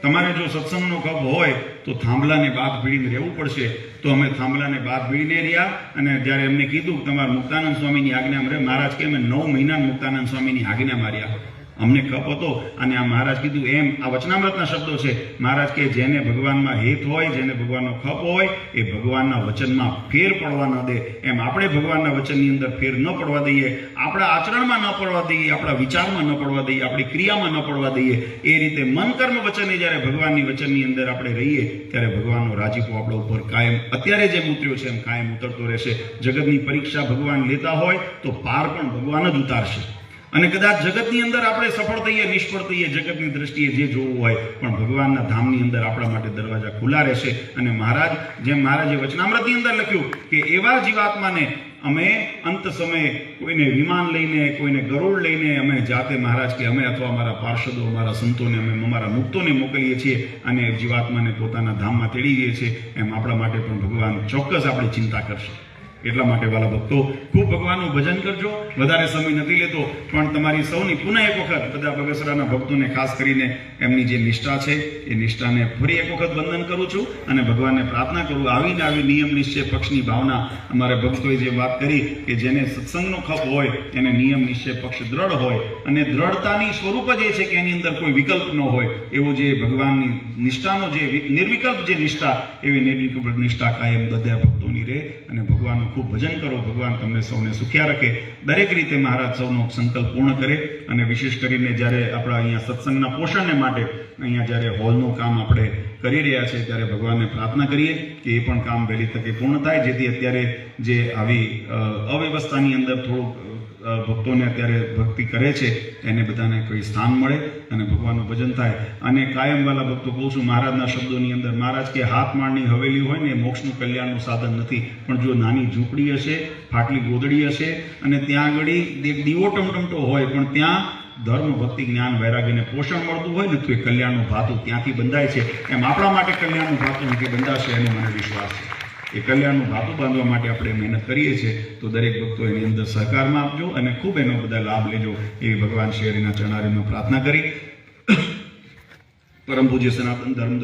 તમારે જો સત્સંગનો કપ હોય તો થાંભલાને બાદ ભીડીને રહેવું પડશે, તો અમે થાંભલાને બાદ ભીડીને રહ્યા. અને જ્યારે એમને કીધું કે તમારે મુક્તાનંદ સ્વામીની આજ્ઞા રહે, મહારાજ કે અમે 9 મહિના મુક્તાનંદ સ્વામીની આજ્ઞા માર્યા. અમને કપ હતો અને આ મહારાજ કીધું એમ, આ વચનામૃતના શબ્દો છે. મહારાજ કે જેને ભગવાનમાં હેત હોય, જેને ભગવાનનો ખપ હોય, એ ભગવાનના વચનમાં ફેર પડવા ન દે. એમ આપણે ભગવાનના વચનની અંદર ફેર ન પડવા દઈએ, આપણા આચરણમાં ન પડવા દઈએ, આપણા વિચારમાં ન પડવા દઈએ, આપણી ક્રિયામાં ન પડવા દઈએ. એ રીતે મન કર્મ વચને જ્યારે ભગવાનની વચનની અંદર આપણે રહીએ ત્યારે ભગવાનનો રાજીપો આપણા ઉપર કાયમ, અત્યારે જેમ ઉતર્યો છે એમ કાયમ ઉતરતો રહેશે. જગતની પરીક્ષા ભગવાન લેતા હોય તો પાર પણ ભગવાન જ ઉતારશે. અને કદાચ જગતની અંદર આપણે સફળ થઈએ, નિષ્ફળ થઈએ, જગતની દ્રષ્ટિએ જે જોવું હોય, પણ ભગવાનના ધામની અંદર આપણા માટે દરવાજા ખુલ્લા રહેશે. અને મહારાજ, જેમ મહારાજે વચનામૃતની અંદર લખ્યું કે એવા જીવાત્માને અમે અંત સમયે કોઈને વિમાન લઈને, કોઈને ગરુડ લઈને અમે જાતે, મહારાજ કે અમે અથવા અમારા પાર્ષદો, અમારા સંતોને, અમે અમારા મુક્તોને મોકલીએ છીએ અને જીવાત્માને પોતાના ધામમાં તેડી દઈએ છીએ. એમ આપણા માટે પણ ભગવાન ચોક્કસ આપણી ચિંતા કરશે. એટલા માટે વાલા ભક્તો, ખૂબ ભગવાનનું ભજન કરજો. વધારે સમય નથી લેતો, પણ તમારી સૌની પુનઃ એક વખત બધા બગસરાના ભક્તોને ખાસ કરીને એમની જે નિષ્ઠા છે એ નિષ્ઠાને ફરી એક વખત વંદન કરું છું અને ભગવાનને પ્રાર્થના કરું. આવીને આવી નિયમ નિશ્ચય પક્ષની ભાવના, અમારે ભક્તોએ જે વાત કરી કે જેને સત્સંગનો ખપ હોય એને નિયમ નિશ્ચય પક્ષ દ્રઢ હોય, અને દ્રઢતાની સ્વરૂપ જ એ છે કે એની અંદર કોઈ વિકલ્પ ન હોય. એવું જે ભગવાનની નિષ્ઠાનો જે નિર્વિકલ્પ જે નિષ્ઠા, એવી નિર્વિકલ્પ નિષ્ઠા કાયમ બધા ભક્તોની રહે. અને ભગવાનનું ખૂબ ભજન કરો. ભગવાન તમને સૌને સુખ્યા રાખે. દરેક રીતે મહારાજ સૌનો સંકલ્પ પૂર્ણ કરે. અને વિશેષ કરીને જ્યારે આપણા અહીંયા સત્સંગના પોષણને માટે અહીંયા જ્યારે હોલનું કામ આપણે કરી રહ્યા છે ત્યારે ભગવાનને પ્રાર્થના કરીએ કે એ પણ કામ વહેલી તકે પૂર્ણ થાય, જેથી અત્યારે જે આવી અવ્યવસ્થાની અંદર થોડુંક ભક્તોને અત્યારે ભક્તિ કરે છે એને બધાને કોઈ સ્થાન મળે અને ભગવાનનું ભજન થાય. અને કાયમવાલા ભક્તો કહું છું, મહારાજના શબ્દોની અંદર, મહારાજ કે હાથ માળની હવેલી હોય ને મોક્ષનું કલ્યાણનું સાધન નથી, પણ જો નાની ઝૂંપડી હશે, ફાટલી ગોદડી હશે અને ત્યાં આગળ એક દીવો ટમટમતો હોય, પણ ત્યાં ધર્મ, ભક્તિ, જ્ઞાન, વૈરાગ્યને પોષણ મળતું હોય ને તો એ કલ્યાણનું ભાતું ત્યાંથી બંધાય છે. એમ આપણા માટે કલ્યાણનું ભાતું નથી બંધાશે એનો મને વિશ્વાસ છે. એ કલ્યાણનું ભાતું બાંધવા માટે આપણે મહેનત કરીએ છીએ. તો દરેક ભક્તો એની અંદર સહકારમાં આપજો અને ખૂબ એનો બધા લાભ લેજો એવી ભગવાન શ્રી હરિના ચરણારીમાં પ્રાર્થના કરી પરમ પૂજ્ય સનાતન ધર્મ